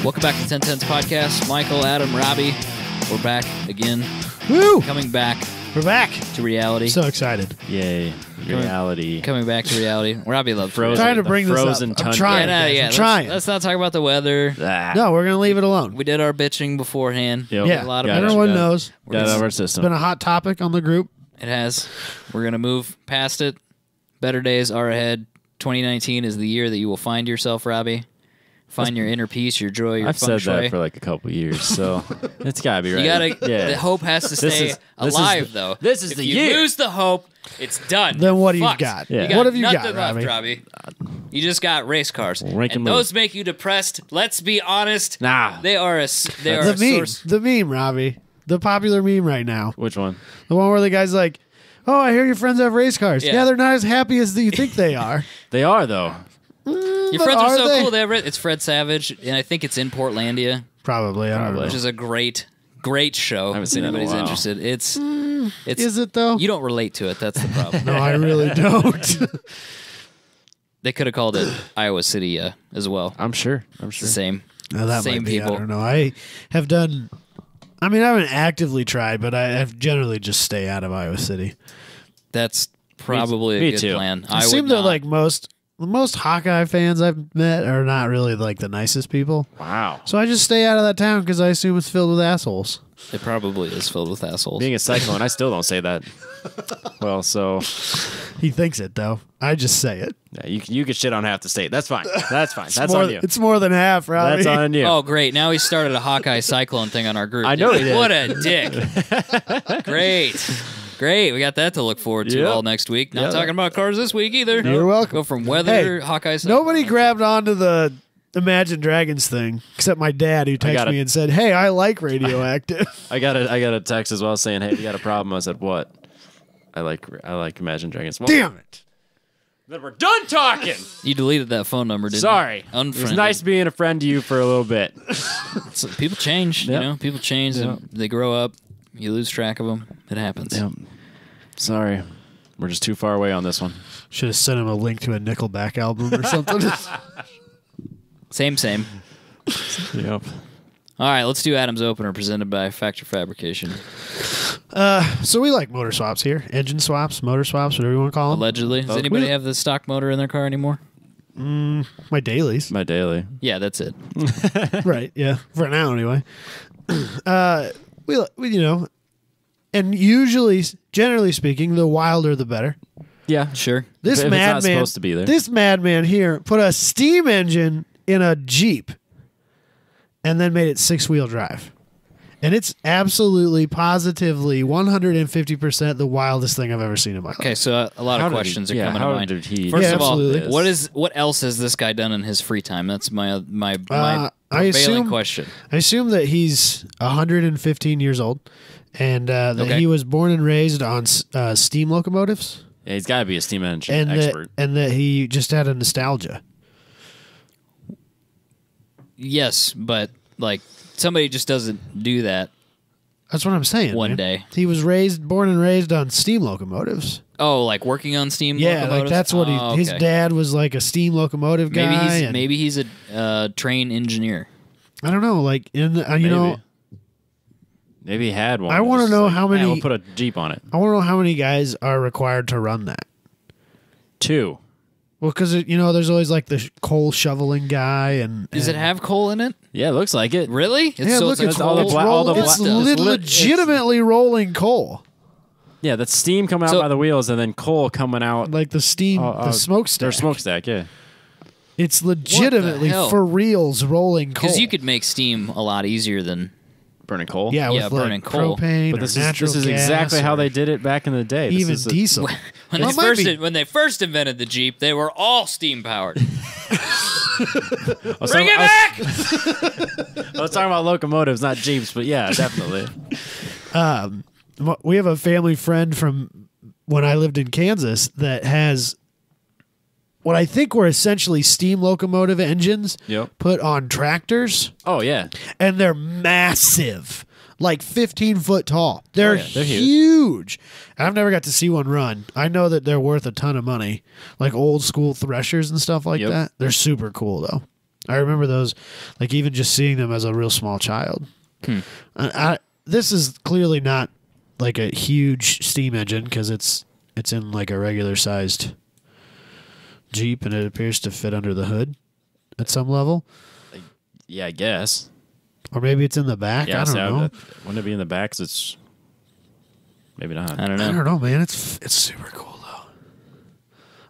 Welcome back to 1010's podcast. Michael, Adam, Robbie, we're back again. Woo! Coming back We're back. to reality. So excited. Yay. Reality. Coming back to reality. Robbie loves Frozen. Trying to bring this frozen up. I'm tundra. trying. I'm I'm trying. Let's not talk about the weather. Ah. No, we're gonna leave it alone. We did our bitching beforehand. Yep. Yeah, A lot of Got it. everyone Got it. knows. Got it out of our It's system. been a hot topic on the group. It has. We're going to move past it. Better days are ahead. 2019 is the year that you will find yourself, Robbie. Find your inner peace, your joy, your I've feng said shui. that for like a couple years, so it's gotta be right. You gotta. yeah. The hope has to stay alive, though. This is if the you year. lose the hope, it's done. Then what do You're you fucked. got? Yeah. You got What have you nothing got, left, Robbie? You just got race cars, Rank and and those move. make you depressed. Let's be honest. Nah. They are a. They are The a meme. source. The meme, Robbie. The popular meme right now. Which one? The one where the guy's like, "Oh, I hear your friends have race cars. Yeah. Yeah, they're not as happy as you think they are." They are though. Your But friends are are so they? cool. It's Fred Savage, and I think it's in Portlandia, Probably. I don't know. which is a great show. I haven't seen it in a Anybody's while. interested. It's Is it though? You don't relate to it. That's the problem. No, I really don't. They could have called it Iowa City as well. I'm sure. It's the same. No, that Same might be, people. I don't know. I have done. I mean, I haven't actively tried, but I have generally just stay out of Iowa City. That's probably Me a good too. plan. It I would seems that not. like most Hawkeye fans I've met are not really like the nicest people. Wow. So I just stay out of that town because I assume it's filled with assholes. It probably is filled with assholes. Being a cyclone, I still don't say that. Well, so He thinks it though. I just say it. yeah, you can shit on half the state. That's fine. That's fine. That's more, on you. It's more than half, Robbie. That's on you. Oh, great. Now he started a Hawkeye Cyclone thing on our group. I know he did. What a dick. Great. We got that to look forward to Yep. all next week. Not Yeah. talking about cars this week either. You're welcome. Go from weather, Hey, Hawkeye Cyclone. Nobody grabbed onto the Imagine Dragons thing except my dad, who texted me and said, "Hey, I like Radioactive." I got a text as well saying, "Hey, we got a problem." I said, "What?" I like Imagine Dragons. Well, Damn it! then we're done talking. You deleted that phone number, didn't Sorry. you? It was Unfriended. nice being a friend to you for a little bit. So people change, Yep. you know? People change. Yep. They grow up. You lose track of them. It happens. Sorry. We're just too far away on this one. Should have sent him a link to a Nickelback album or something. Same. Yep. All right, let's do Adam's opener presented by Factor Fabrication. So we like motor swaps here, engine swaps, motor swaps, whatever you want to call them. Allegedly. Does anybody have the stock motor in their car anymore? My dailies, My daily. Yeah, that's it. right? Yeah, for now anyway. We you know, and usually, generally speaking, the wilder the better. Yeah. Sure. This If it's not madman, supposed to be there. This madman here put a steam engine in a Jeep, and then made it 6-wheel drive, and it's absolutely, positively, 150% the wildest thing I've ever seen in my life. Okay, so a lot of questions are coming to how mind. did he? First Yeah, of all, absolutely. what else has this guy done in his free time? That's my I prevailing assume- question. I assume that he's 115 years old, and that Okay. he was born and raised on steam locomotives, Yeah, he's got to be a steam engine and expert. that he just had a nostalgia. Yes, but like somebody just doesn't do that. That's what I'm saying. One man. day. he was born and raised on steam locomotives. Oh, like working on steam Yeah, locomotives? like that's what Oh, his okay. dad was, like a steam locomotive guy. Maybe he's a train engineer. I don't know. Like you know, Maybe he had one. I wanna Just know like, how many- "Yeah, we'll put a Jeep on it. I want to know how many guys are required to run that. 2. Well, because there's always like the coal shoveling guy, and Does it have coal in it? Yeah, it looks like it. Really? Yeah, look, like it's all the it's black- all the it's black- it's lit- legitimately rolling coal, Yeah, that's steam coming out So- by the wheels and then coal coming out. like the steam, Oh, the smokestack. Their smokestack, yeah. It's legitimately hell? for reals rolling coal. Because you could make steam a lot easier than Burning coal. yeah, yeah, with burning like coal. propane But or this natural is gas exactly how or they did it back in the day. This even is a- diesel. when Well, they it might first be- when they first invented the Jeep. They were all steam powered. I was Bring talking- it back! I was talking about locomotives, not Jeeps, but yeah, definitely. We have a family friend from when I lived in Kansas that has what I think were essentially steam locomotive engines Yep. put on tractors, Oh yeah, and they're massive. Like 15 foot tall. They're, yeah, they're huge. huge. I've never got to see one run. I know that they're worth a ton of money. Like old school threshers and stuff like Yep. that. They're super cool though. I remember those, like even just seeing them as a real small child. This is clearly not like a huge steam engine because it's in like a regular sized Jeep and it appears to fit under the hood at some level. Yeah, I guess. Or maybe it's in the back. Yeah, I don't know. Wouldn't it be in the back? 'Cause it's maybe not. I don't I know. don't know, man. It's super cool though.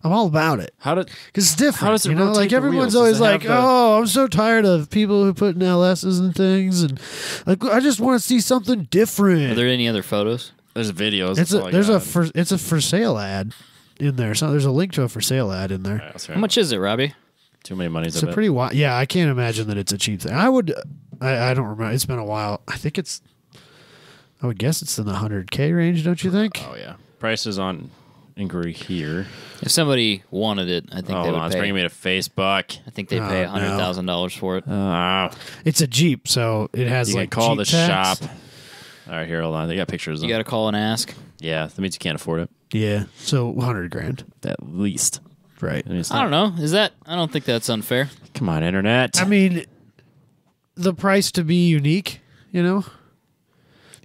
I'm all about it. How did? Because it's different. How does it you know, rotate like the everyone's wheels? always Does it like, have the- "Oh, I'm so tired of people who put in LSs and things," and like, I just want to see something different. Are there any other photos? There's videos. It's that's all I there's got. it's a for sale ad in there. So there's a link to a for sale ad in there. All right, that's fair How much is it, Robbie? Too many monies. It's a pretty wild. Yeah, I can't imagine that it's a cheap thing. I don't remember. It's been a while. I think it's. I would guess it's in the 100K range. Don't you think? Oh yeah. Prices on inquiry here. If somebody wanted it, I think Oh, they hold would on, it's pay. bringing me to Facebook. I think they'd pay Oh, $100,000 for it. It's a Jeep, so it has You like can call Jeep the tax. shop. All right, here, hold on. They got pictures. You got to call and ask. Yeah, that means you can't afford it. Yeah, so 100 grand. At least. Right. I mean, it's I don't know. Is that? I don't think that's unfair. Come on, internet. I mean, the price to be unique, you know?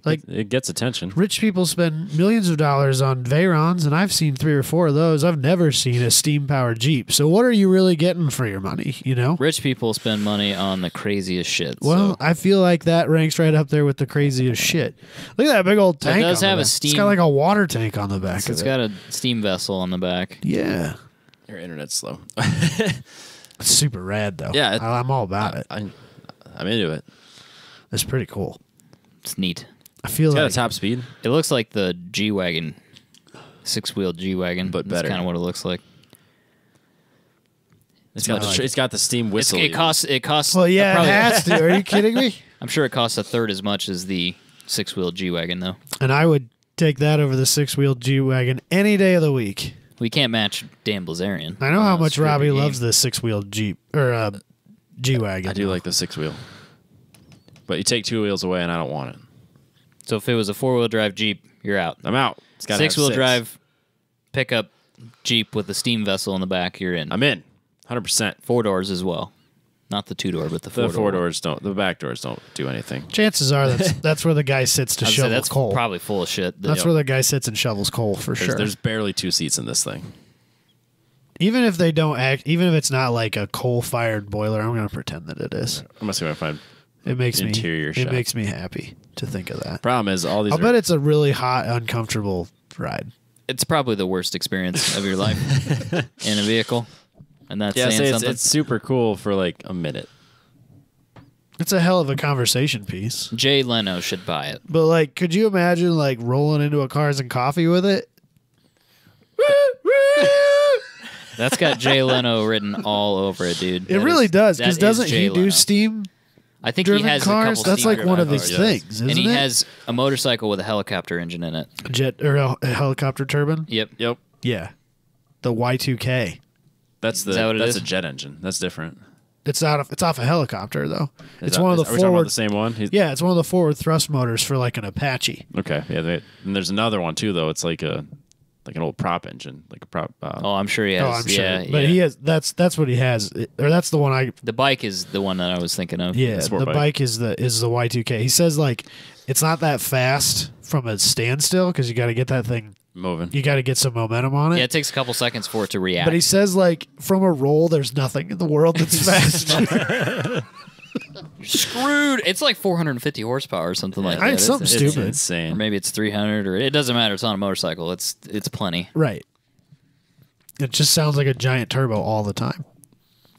Like, it gets attention. rich people spend millions of dollars on Veyrons, and I've seen 3 or 4 of those. I've never seen a steam-powered Jeep. So what are you really getting for your money, you know? Rich people spend money on the craziest shit. Well, so. I feel like that ranks right up there with the craziest shit. Look at that big old tank. does on the have a back. It's steam- got like a water tank on the back It's of it. got a steam vessel on the back. Yeah. Your internet's slow. It's super rad, though. Yeah, I'm all about it. I'm into it. It's pretty cool. It's neat. I feel It's got like a top speed. It looks like the G-Wagon, 6-wheel G-Wagon. But That's better. kind of what it looks like. It's got the steam whistle. It costs. Well, yeah, probably- it has to. Are you kidding me? I'm sure it costs a third as much as the 6-wheel G-Wagon, though. And I would take that over the 6-wheel G-Wagon any day of the week. We can't match Dan Blazarian. I know how much Screw Robbie the game. loves the 6-wheel Jeep or G-Wagon. I do like the 6-wheel. But you take 2 wheels away and I don't want it. So if it was a 4-wheel drive Jeep, you're out. I'm out. It's got 6-wheel drive pickup Jeep with the steam vessel in the back, you're in. I'm in. 100%. 4 doors as well. Not the 2-door, but the 4-door. The 4 doors don't. The back doors don't do anything. Chances are that's where the guy sits to I'd say shovel that's coal. probably full of shit. That's where the guy sits and shovels coal for sure. There's barely 2 seats in this thing. Even if they don't act, even if it's not like a coal-fired boiler, I'm going to pretend that it is. I'm just gonna find. It makes Interior me. shot. It makes me happy to think of that. Problem is, all these. I'll bet it's a really hot, uncomfortable ride. It's probably the worst experience of your life in a vehicle. And that's yeah, saying say something. it's super cool for like a minute. It's a hell of a conversation piece. Jay Leno should buy it. But like, could you imagine like rolling into a Cars and Coffee with it? That's got Jay Leno written all over it, dude. It really does, because that is doesn't Jay he do Leno. steam I think he driven has cars? a couple That's like steam one of driven his cars. things, isn't And he it? has a motorcycle with a helicopter engine in it. Jet or a helicopter turbine. Yep. Yep. Yeah, the Y2K. That's that what it that's is? a jet engine. That's different. It's off a helicopter though. Is It's that- one of are the we talking about forward. the same one? Yeah, it's one of the forward thrust motors for like an Apache. Okay. Yeah. And there's another one too, though. It's like an old prop engine, like a prop. Oh, I'm sure he has. Oh, I'm sure. Yeah, But yeah. he has. That's what he has. Or that's the one I. The bike is the one that I was thinking of. Yeah, sport the bike. bike is the Y2K. He says like it's not that fast from a standstill because you got to get that thing. Moving. You got to get some momentum on it. Yeah, it takes a couple seconds for it to react. But he says like from a roll, there's nothing in the world that's fast. Screwed. It's like 450 horsepower or something like that. It's something It's- stupid. Or Insane. maybe it's 300, or it doesn't matter. It's on a motorcycle. It's plenty. Right. It just sounds like a giant turbo all the time.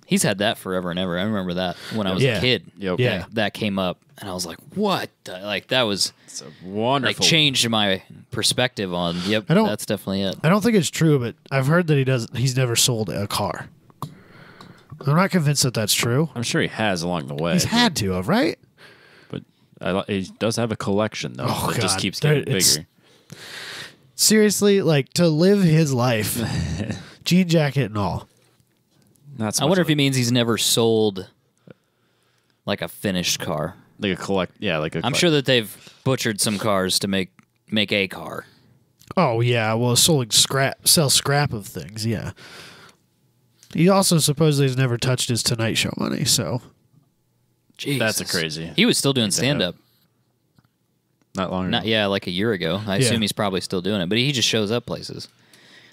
He's had that forever and ever. I remember that when I was Yeah. a kid. Yep. Yeah. That came up, and I was like, "What?" Like that was It's a like wonderful. changed my perspective on. Yep, I don't- that's definitely it. I don't think it's true, but I've heard that he's never sold a car. I'm not convinced that that's true. I'm sure he has along the way. He's had to have, right? But he does have a collection though. Oh, It just God. keeps There- getting it's- bigger. Seriously, like to live his life, jean jacket and all. Not so I much wonder if like, he means he's never sold like a finished car. like a collect. Yeah, like a. I'm sure that they've butchered some cars to make a car. Oh yeah, well, sell scrap of things. Yeah, He also supposedly has never touched his Tonight Show money, so. Jesus. That's a crazy. He was still doing stand-up. Not long ago. Like a year ago. I assume he's probably still doing it, but he just shows up places.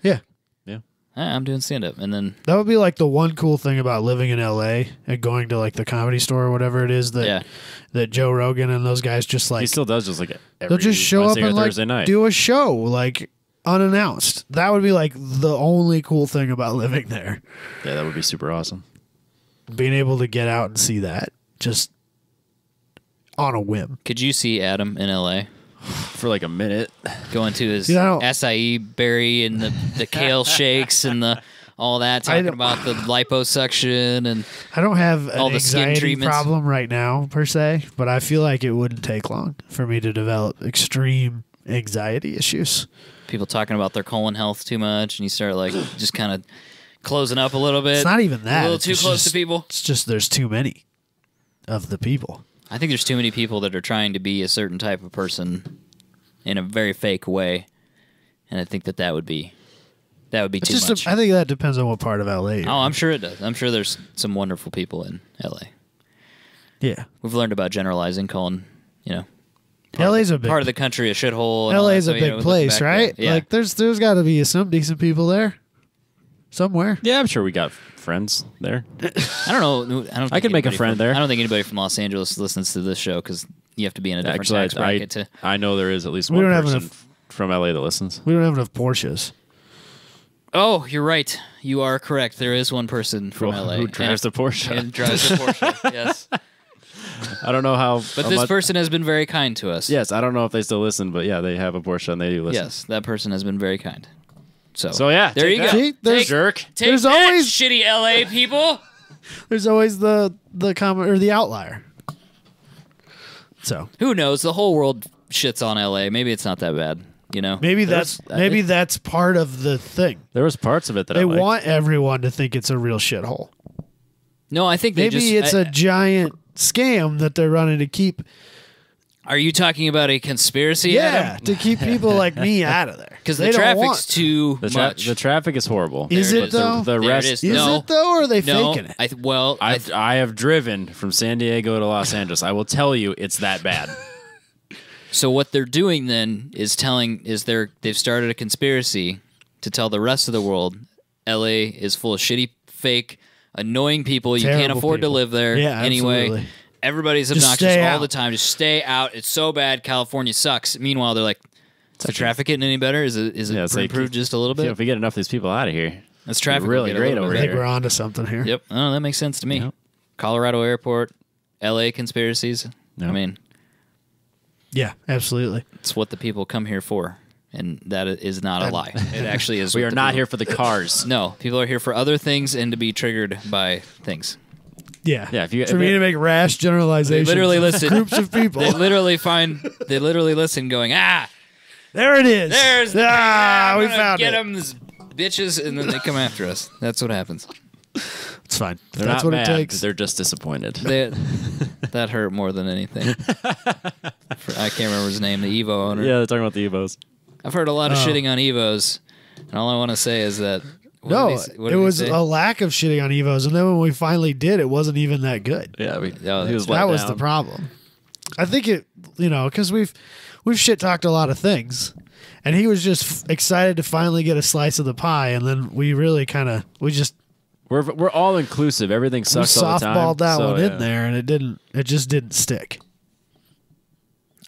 Yeah. Yeah. I'm doing stand-up, and then That would be like the one cool thing about living in LA and going to like the Comedy Store or whatever it is that Joe Rogan and those guys just like He still does just like they'll just show Wednesday up or and like Thursday night. do a show like unannounced. That would be like the only cool thing about living there. Yeah, that would be super awesome. Being able to get out and see that just on a whim. could you see Adam in L.A. For like a minute. going to his You know- acai berry and the kale shakes and the all that, talking don't- about the liposuction and I don't have an All the skin anxiety treatments. problem right now per se, but I feel like it wouldn't take long for me to develop extreme anxiety issues. people talking about their colon health too much, and you start like just kind of closing up a little bit. It's not even that. A little It's too close just- to people. It's just there's too many of the people. I think there's too many people that are trying to be a certain type of person in a very fake way, and I think that would be It's too just much. I think that depends on what part of LA you're Oh, I'm sure it does. I'm sure there's some wonderful people in LA. Yeah. We've learned about generalizing, calling, LA's a big part of the country a shithole. and all LA's that, a so, big place, back right? there. Yeah. Like there's got to be some decent people there somewhere. Yeah, I'm sure we got friends there. I don't know. I could make a anybody friend there. I don't think anybody from Los Angeles listens to this show because you have to be in a different Actually, tax bracket to. I know there is at least We one don't have person enough- from LA that listens. We don't have enough Porsches. Oh, you're right. You are correct. There is one person from Who- LA who drives the Porsche. and drives the Porsche. Yes, I don't know how. but how this much- person has been very kind to us. Yes, I don't know if they still listen, but yeah, they have a Porsche and they do listen. Yes, that person has been very kind. So yeah, there take you that. go. See, there's- Take, Jerk. take There's that, always- shitty LA people. There's always the comment or the outlier. So Who knows? The whole world shits on LA. Maybe it's not that bad. maybe There's- that's part of the thing. There was parts of it that They I liked. want everyone to think it's a real shithole. No, I think they Maybe just. it's a giant scam that they're running to keep. Are you talking about a conspiracy? Yeah, to keep people like me out of there Because They the don't traffic's want- too The much. traffic is horrible. Is There it is. though? The There rest it is. Is No. it though, or are they no, faking it? I have driven from San Diego to Los Angeles. I will tell you, it's that bad. So what they're doing then is they've started a conspiracy to tell the rest of the world LA is full of shitty, fake, annoying people. You can't Terrible afford to people. live there Yeah, anyway. absolutely. Everybody's Just obnoxious stay all out. the time. Just stay out. It's so bad. California sucks. Meanwhile, they're like, is the traffic getting any better? Is it Yeah, it's like- improved just a little bit? If we get enough of these people out of here, That's traffic. really will get a great little over bit I think here. we're onto something here. Yep. Oh, that makes sense to me. Yep. Colorado Airport, LA conspiracies. I Yep. mean, Yeah, absolutely. it's what the people come here for, and that is not a lie. It actually is. we what are the not people- here for the cars. No, people are here for other things and to be triggered by things. Yeah, Yeah, if you- for if me you- to make rash generalizations. They literally listen. Groups of people. They literally listen, going, There it is. there's we I'm gonna found get it. them, these bitches, and then they come after us. That's what happens. It's fine. They're That's not what mad. it takes. They're just disappointed. That hurt more than anything. I can't remember his name. The Evo owner. Yeah, they're talking about the Evos. I've heard a lot of Oh. shitting on Evos, and all I want to say is that what No, did what it did he was say? a lack of shitting on Evos, and then when we finally did, it wasn't even that good. Yeah, Yeah, he was let That was down. the problem. I think it, because we've shit talked a lot of things, and he was just excited to finally get a slice of the pie, and then we really We're all inclusive. Everything we sucks all the time. softballed that so, one yeah. in there, and it just didn't stick.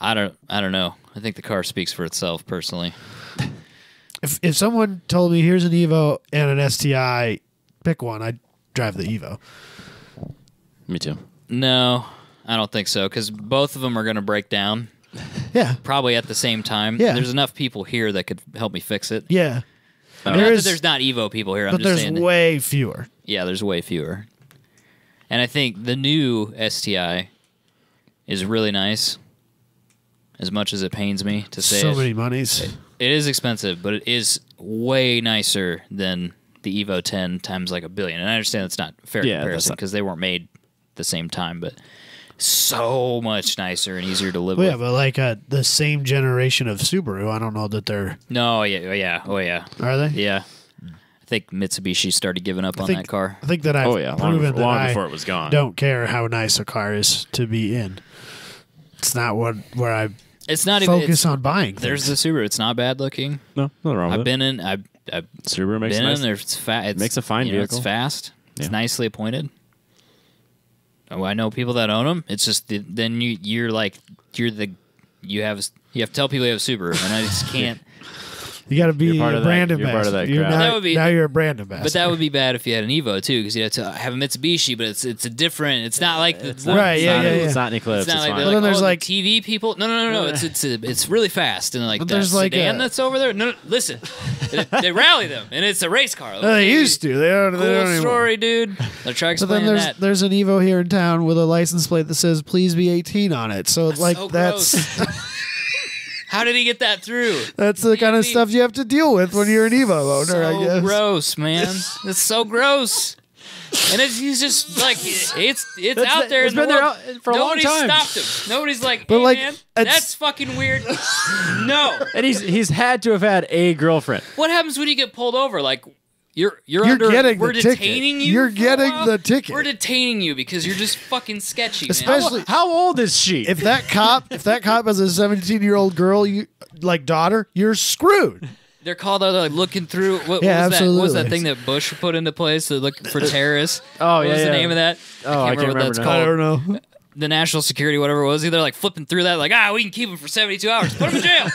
I don't know. I think the car speaks for itself, personally. If someone told me here's an Evo and an STI, pick one, I'd drive the Evo. Me too. No, I don't think so, because both of them are going to break down Yeah, probably at the same time. Yeah. There's enough people here that could help me fix it. yeah. Not There that is- there's not Evo people here. I'm But just there's saying. way fewer. Yeah, there's way fewer. And I think the new STI is really nice, as much as it pains me to say So it. many monies. It is expensive, but it is way nicer than the Evo 10 times like a billion. And I understand it's not a fair Yeah, that's comparison not- because they weren't made the same time, but so much nicer and easier to live Well, yeah, with. but like the same generation of Subaru, I don't know that they're No, yeah, oh yeah. are they? Yeah. I think Mitsubishi started giving up on think- that car. I think that I've proven that long I before it was gone. don't care how nice a car is to be in. It's not where I It's not even. focus on buying. There's the Subaru. It's not bad looking. No, nothing wrong with I've been in. I've Subaru makes been nice. in there. It's fast. Makes a fine vehicle. It's fast. It's Yeah. nicely appointed. Oh, I know people that own them. It's just then you have to tell people you have a Subaru, and I just can't. You got to be You're part a of that- brand you're ambassador. part of that You're crowd. not- That would be- now you're a brand ambassador. But that would be bad if you had an Evo too, because you have to have a Mitsubishi. But it's a different. It's not like It's not, Right, It's yeah, not, yeah, It's yeah. not an Eclipse. It's not It's like fine. they're Well, then like, there's the like- TV people. No. It's really fast and like But that there's like sedan a- that's over there. No, listen, they rally them and it's a race car. They used to. They don't. Cool they don't anymore. story, dude. They're trying to But then explain that. there's an Evo here in town with a license plate that says "Please be 18" on it. So like so that's gross. How did he get that through? that's the kind of be- stuff you have to deal with when you're an Evo owner. So I guess. gross, man. It's so gross. And he's just like it's out there. It's in the been there world. for a long Nobody's time. stopped him. Nobody's like, But, hey, like, man, it's- that's fucking weird. No. And he's had to have had a girlfriend. What happens when you get pulled over? Like you're getting we're the ticket. detaining you. You're for a getting while? the ticket. We're detaining you because you're just fucking sketchy, man. Especially- How old is she? If that cop has a 17-year-old girl, daughter, you're screwed. They're called out like looking through. What Yeah, was that? What was that absolutely. thing that Bush put into place to look for terrorists? Oh, what yeah, was the yeah. name of that? Oh, I can't what that's remember now. I called. don't know. The national security, whatever it was. They're like flipping through that, like we can keep him for 72 hours. Put him in jail.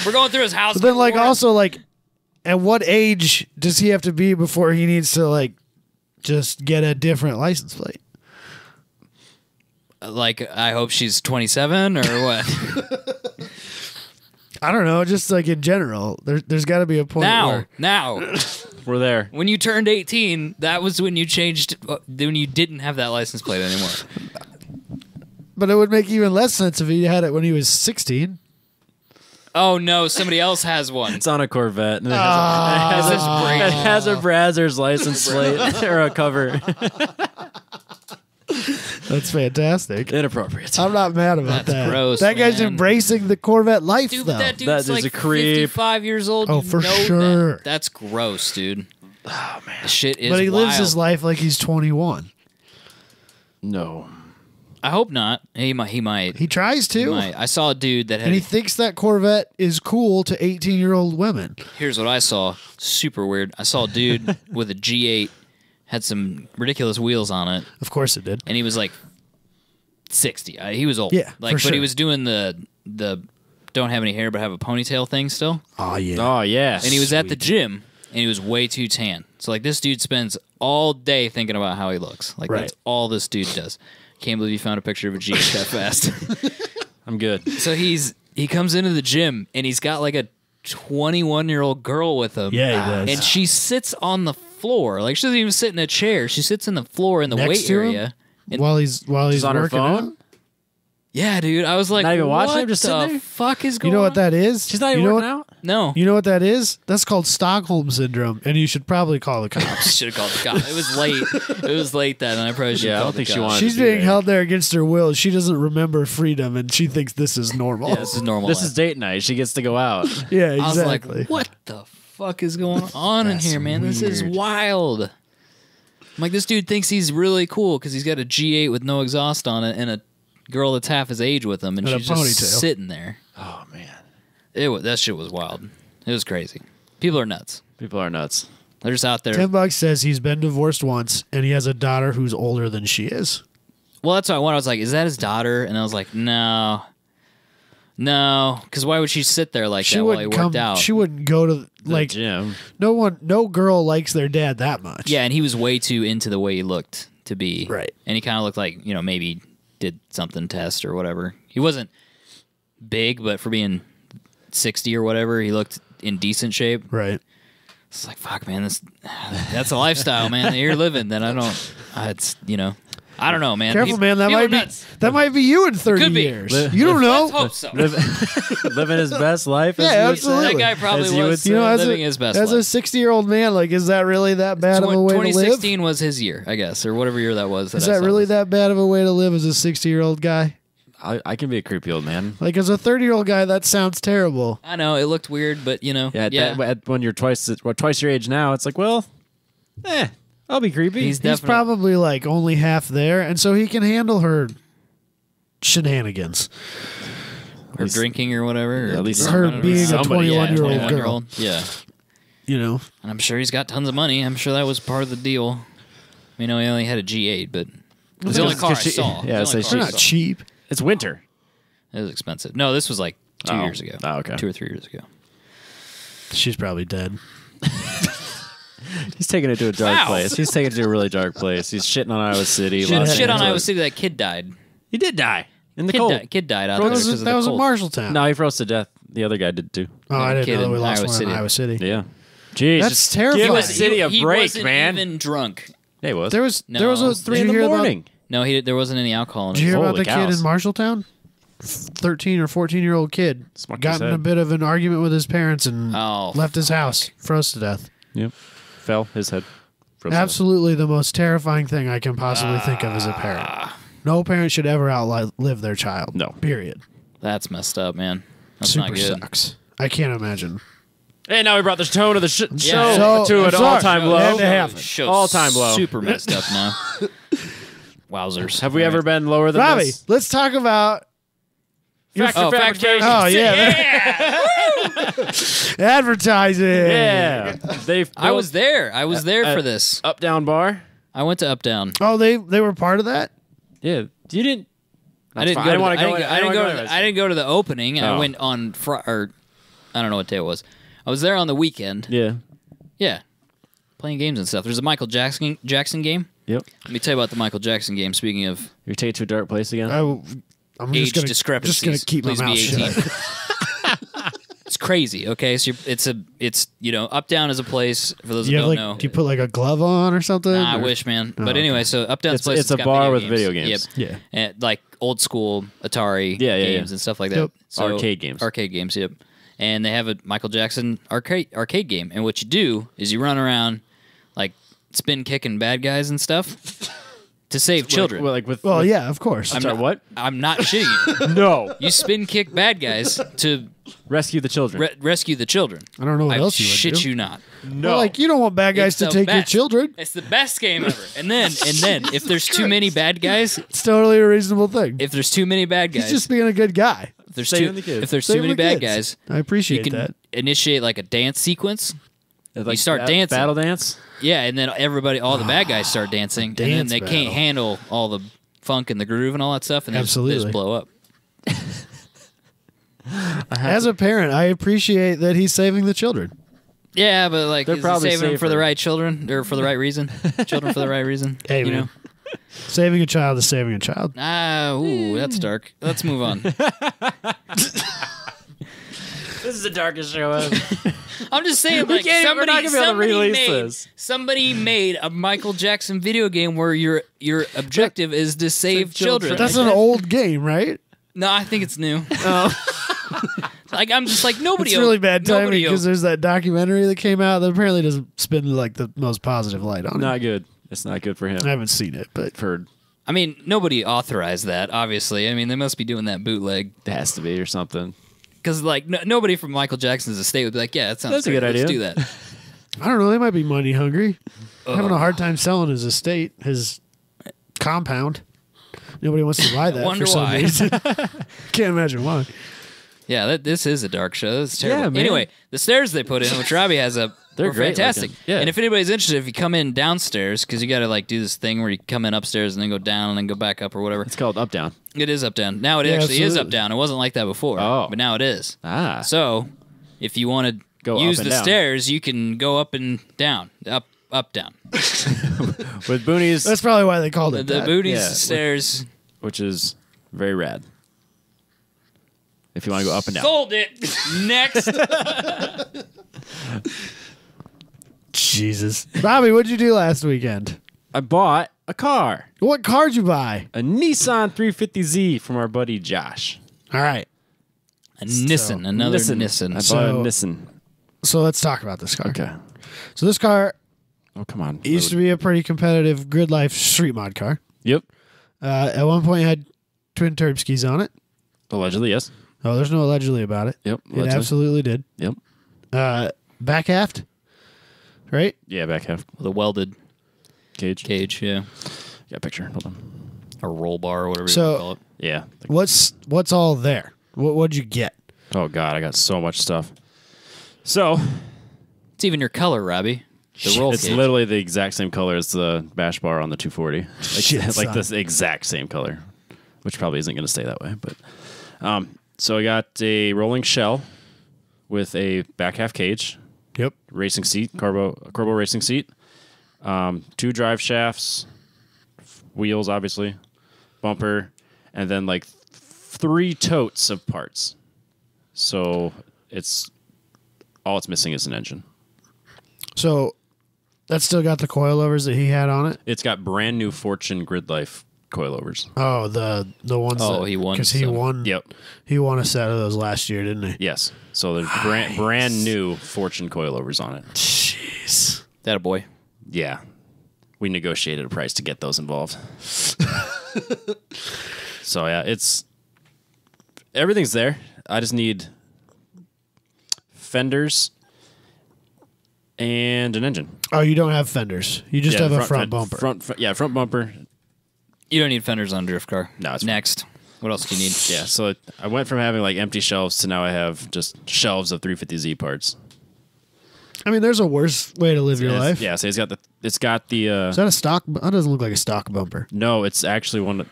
We're going through his house. But then, warrant. also, at what age does he have to be before he needs to just get a different license plate? I hope she's 27 or what? I don't know. Just in general, there's got to be a point now. We're there. When you turned 18, that was when you changed. When you didn't have that license plate anymore. But it would make even less sense if he had it when he was 16. Oh no, somebody else has one. It's on a Corvette. And it This is has a Brazzers license plate or a cover. That's fantastic. Inappropriate. I'm not mad about That's that. gross, That guy's man. embracing the Corvette life, Dude, though. but that dude's That is like a creep. 55 years old. Oh, You for know that. sure. That's gross, dude. Oh man, the shit is. But he lives his wild. life like he's 21. No. I hope not. He might. He might. He tries to. I saw a dude that had. And he thinks that Corvette is cool to 18-year-old women. Here's what I saw. Super weird. I saw a dude with a G8, had some ridiculous wheels on it, Of course it did. and he was like 60. He was old. Yeah, like, for but sure. he was doing the don't have any hair but have a ponytail thing still. Oh, yeah. Oh, yeah. And he was at the gym, and he was way too tan. So like this dude spends all day thinking about how he looks. Like Right. that's all this dude does. Can't believe you found a picture of a G8 that fast. I'm good. So he comes into the gym and he's got like a 21-year-old girl with him. Yeah, he does. And she sits on the floor. Like she doesn't even sit in a chair. She sits in the floor in the Next weight to him? area. And- While he's on her working phone? out? yeah, dude. I was like, Not even watching what him, just the sitting there? fuck is You going know on? what that is? She's not even you know working what, out? No. You know what that is? That's called Stockholm Syndrome, and you should probably call the cops. Should have called the cops. It was late. It was late then. I probably should Yeah, I have don't called the think she cops. wanted She's to be being there. held there against her will. She doesn't remember freedom, and she thinks this is normal. Yeah, this is normal. This life. is date night. She gets to go out. Yeah, I was exactly. like, what the fuck is going on in That's here, man? This is weird. wild. I'm like, this dude thinks he's really cool because he's got a G8 with no exhaust on it and a girl that's half his age with him, and And a she's just ponytail. sitting there. Oh, man. That shit was wild. It was crazy. People are nuts. People are nuts. They're just out there. $10 says he's been divorced once, and he has a daughter who's older than she is. Well, that's what I wanted. I was like, is that his daughter? And I was like, no, because why would she sit there like She that while he wouldn't worked come. out? She wouldn't go to Like, Jim. no girl likes their dad that much. Yeah, and he was way too into the way he looked to be. Right. And he kind of looked like, maybe did something test or whatever. He wasn't big, but for being 60 or whatever, he looked in decent shape. Right. It's like, fuck, man, that's a lifestyle, man, that you're living that I don't, I don't know, man. Careful, man. That people might are be nuts. that might be you in 30 Could be. years. You don't know. Let's hope so. Living his best life, as Yeah, you would absolutely. say. That guy probably As you would was say. You know, living his best as a life. 60-year-old man, is that really that bad of a way to live? 2016 was his year, I guess, or whatever year that was. Is I that saw really this. that bad of a way to live as a 60-year-old guy? I can be a creepy old man. Like, as a 30-year-old guy, that sounds terrible. I know it looked weird, but When you're twice your age now, it's like, well, I'll be creepy. He's He's probably like only half there, and so he can handle her shenanigans. or drinking or whatever. At least Her somebody- being a somebody, 21-year-old 21-year-old. girl. Yeah. You know, And I'm sure he's got tons of money. I'm sure that was part of the deal. I know he only had a G8, but it was the only car I saw. Yeah, It was the only so car I they're not saw. cheap. It's winter. It was expensive. No, this was like 2 years ago. Oh, okay. 2 or 3 years ago. She's probably dead. He's taking it to a dark Wow. place. He's taking it to a really dark place. He's shitting on Iowa City. Shit, Los shit on Angeles. Iowa City. That kid died. He did die in the cold. Kid died out That there was, because of that the was cold. in Marshalltown. No, he froze to death. The other guy did too. Oh, I didn't kid know that we in lost Iowa one City. in Iowa City. Yeah. Jeez, That's just terrifying. Give a city a he break, wasn't man. even drunk. Yeah, he was. There was No. there was a Did 3 did in you the hear about- morning. No, there wasn't any alcohol in Did you it. hear about Holy the kid cows. in Marshalltown? 13 or 14-year-old kid Smoked got his in a head. bit of an argument with his parents and Oh, left his house, froze to death. Yep. Fell. His head. Froze to death. Absolutely the most terrifying thing I can possibly think of as a parent. No parent should ever outlive their child. No. Period. that's messed up, man. That's Super not good. sucks. I can't imagine. And now we brought the tone of the show So- to an sorry. all-time low. Had to happen. Show's All-time low. Super messed up now. Wowzers. Have we ever been lower than Robbie, this? let's talk about Fabrication. Oh, yeah. advertising. Yeah. They I was there. I was there for this. Up Down Bar. I went to Uptown. Oh, they were part of that? Yeah. You didn't. I didn't fine. go. I to wanna the- go I in- didn't I go. wanna I go didn't in- go. I didn't go to the opening. I Oh. went on or I don't know what day it was. I was there on the weekend. Yeah. Yeah, playing games and stuff. There's a Michael Jackson game. Yep. Let me tell you about the Michael Jackson game. Speaking of You're taking it to a dark place again? I'm age just discrepancies, gonna keep my please be mouth 18. shut. It's crazy. Okay, so it's Uptown is a place for those Do you that have don't like know. do you put like a glove on or something? Nah, I or- wish, man. Oh, But okay. anyway, so Uptown's It's- place. it's has a got bar with video games. Yep. Yeah. And like old school Atari Yeah, yeah, games yeah. and stuff like that. Yep. So, Arcade games. Arcade games. Yep. And they have a Michael Jackson arcade game, and what you do is you run around like spin kicking bad guys and stuff to save children. Like with. Well, with- yeah, of course. I'm sorry, what? I'm not shitting you. No. You spin kick bad guys to Rescue the children. rescue the children. I don't know what I else you would shit do. you not. no. Well, like you don't want bad guys It's to the take your best. children. It's the best game ever. And then if there's too many bad guys, It's totally a reasonable thing. if there's too many bad guys, He's just being a good guy. if there's saving too the kids. if there's Saving too many the bad kids. guys, I you appreciate can that. initiate like a dance sequence. Like you start dancing. Battle dance? Yeah, and then all the bad guys start dancing, and then Dance they battle. can't handle all the funk and the groove and all that stuff, and they just Absolutely. blow up. As a parent, I appreciate that he's saving the children. Yeah, but like, They're is he probably saving them for the safer. right children or for the right reason? Children for the right reason. Hey, you man. know? Saving a child is saving a child. Ooh, that's dark. Let's move on. This is the darkest show ever. I'm just saying, like, we're not gonna be able to release this. somebody made a Michael Jackson video game where your objective is to save children. That's an old game, right? No, I think it's new. Like, I'm just like, nobody. It's really bad timing nobody because there's that documentary that came out that apparently doesn't spin like the most positive light on it. Not good. It's not good for him. I haven't seen it, but I've heard I mean, nobody authorized that. Obviously, I mean, they must be doing that bootleg it has to be or something. because, like, nobody from Michael Jackson's estate would be like, "Yeah, that sounds That's a great. good Let's idea." do that." I don't know. They might be money hungry. Having a hard time selling his estate, his compound. Nobody wants to buy that wonder for some why. reason. Can't imagine why. Yeah, this is a dark show. It's terrible. Yeah, man. Anyway, the stairs they put in, which Robbie has up, They're are great fantastic. looking. Yeah. And if anybody's interested, if you come in downstairs, because you got to like do this thing where you come in upstairs and then go down and then go back up or whatever. It's called Up Down. It is up down. Now it Yeah, actually is up absolutely. down. It wasn't like that before. Oh. But now it is. Ah. So if you want to Go use up the and down. stairs, you can go up and down. Up, down. With boonies, That's probably why they called The, it the that. booties Yeah. stairs. which is very rad. If you want to go up and down. Sold it. Next. Jesus. Bobby, what'd you do last weekend? I bought a car. What car'd you buy? A Nissan 350Z from our buddy Josh. All right. A Nissan. Another Nissan. I bought So- a Nissan. So let's talk about this car. Okay. So this car Oh, come on. used to be a pretty competitive grid life street mod car. Yep. At one point, it had twin turb skis on it. Allegedly, yes. Oh, there's no allegedly about it. Yep. It allegedly. absolutely did. Yep. Back aft, right? Yeah, back half. The welded Cage. yeah. Got a picture. Hold on. A roll bar or whatever So- you want to call it. Yeah. What's all there? What'd you get? Oh, God, I got so much stuff. So, It's even your color, Robbie. The roll it's cage. literally the exact same color as the bash bar on the 240. Shit, Like son. this exact same color, which probably isn't going to stay that way. But so I got a rolling shell with a back half cage, Yep. racing seat, Corbo racing seat, 2 drive shafts, wheels, obviously, bumper, and then like 3 totes of parts. So all it's missing is an engine. So that's still got the coilovers that he had on it. It's got brand new Fortune Grid Life coilovers. Oh, the ones. Oh, that, he won because he some. won. Yep. He won a set of those last year, didn't he? Yes. So there's brand new Fortune coilovers on it. Jeez. That a boy. Yeah. We negotiated a price to get those involved. So yeah, everything's there. I just need fenders and an engine. Oh, you don't have fenders. You just have a front bumper. Front bumper. You don't need fenders on a drift car. No, it's fine. Next. What else do you need? Yeah, so I went from having like empty shelves to now I have just shelves of 350Z parts. I mean, there's a worse way to live your life. Yeah, so it's got the Is that a stock? That doesn't look like a stock bumper. no, it's actually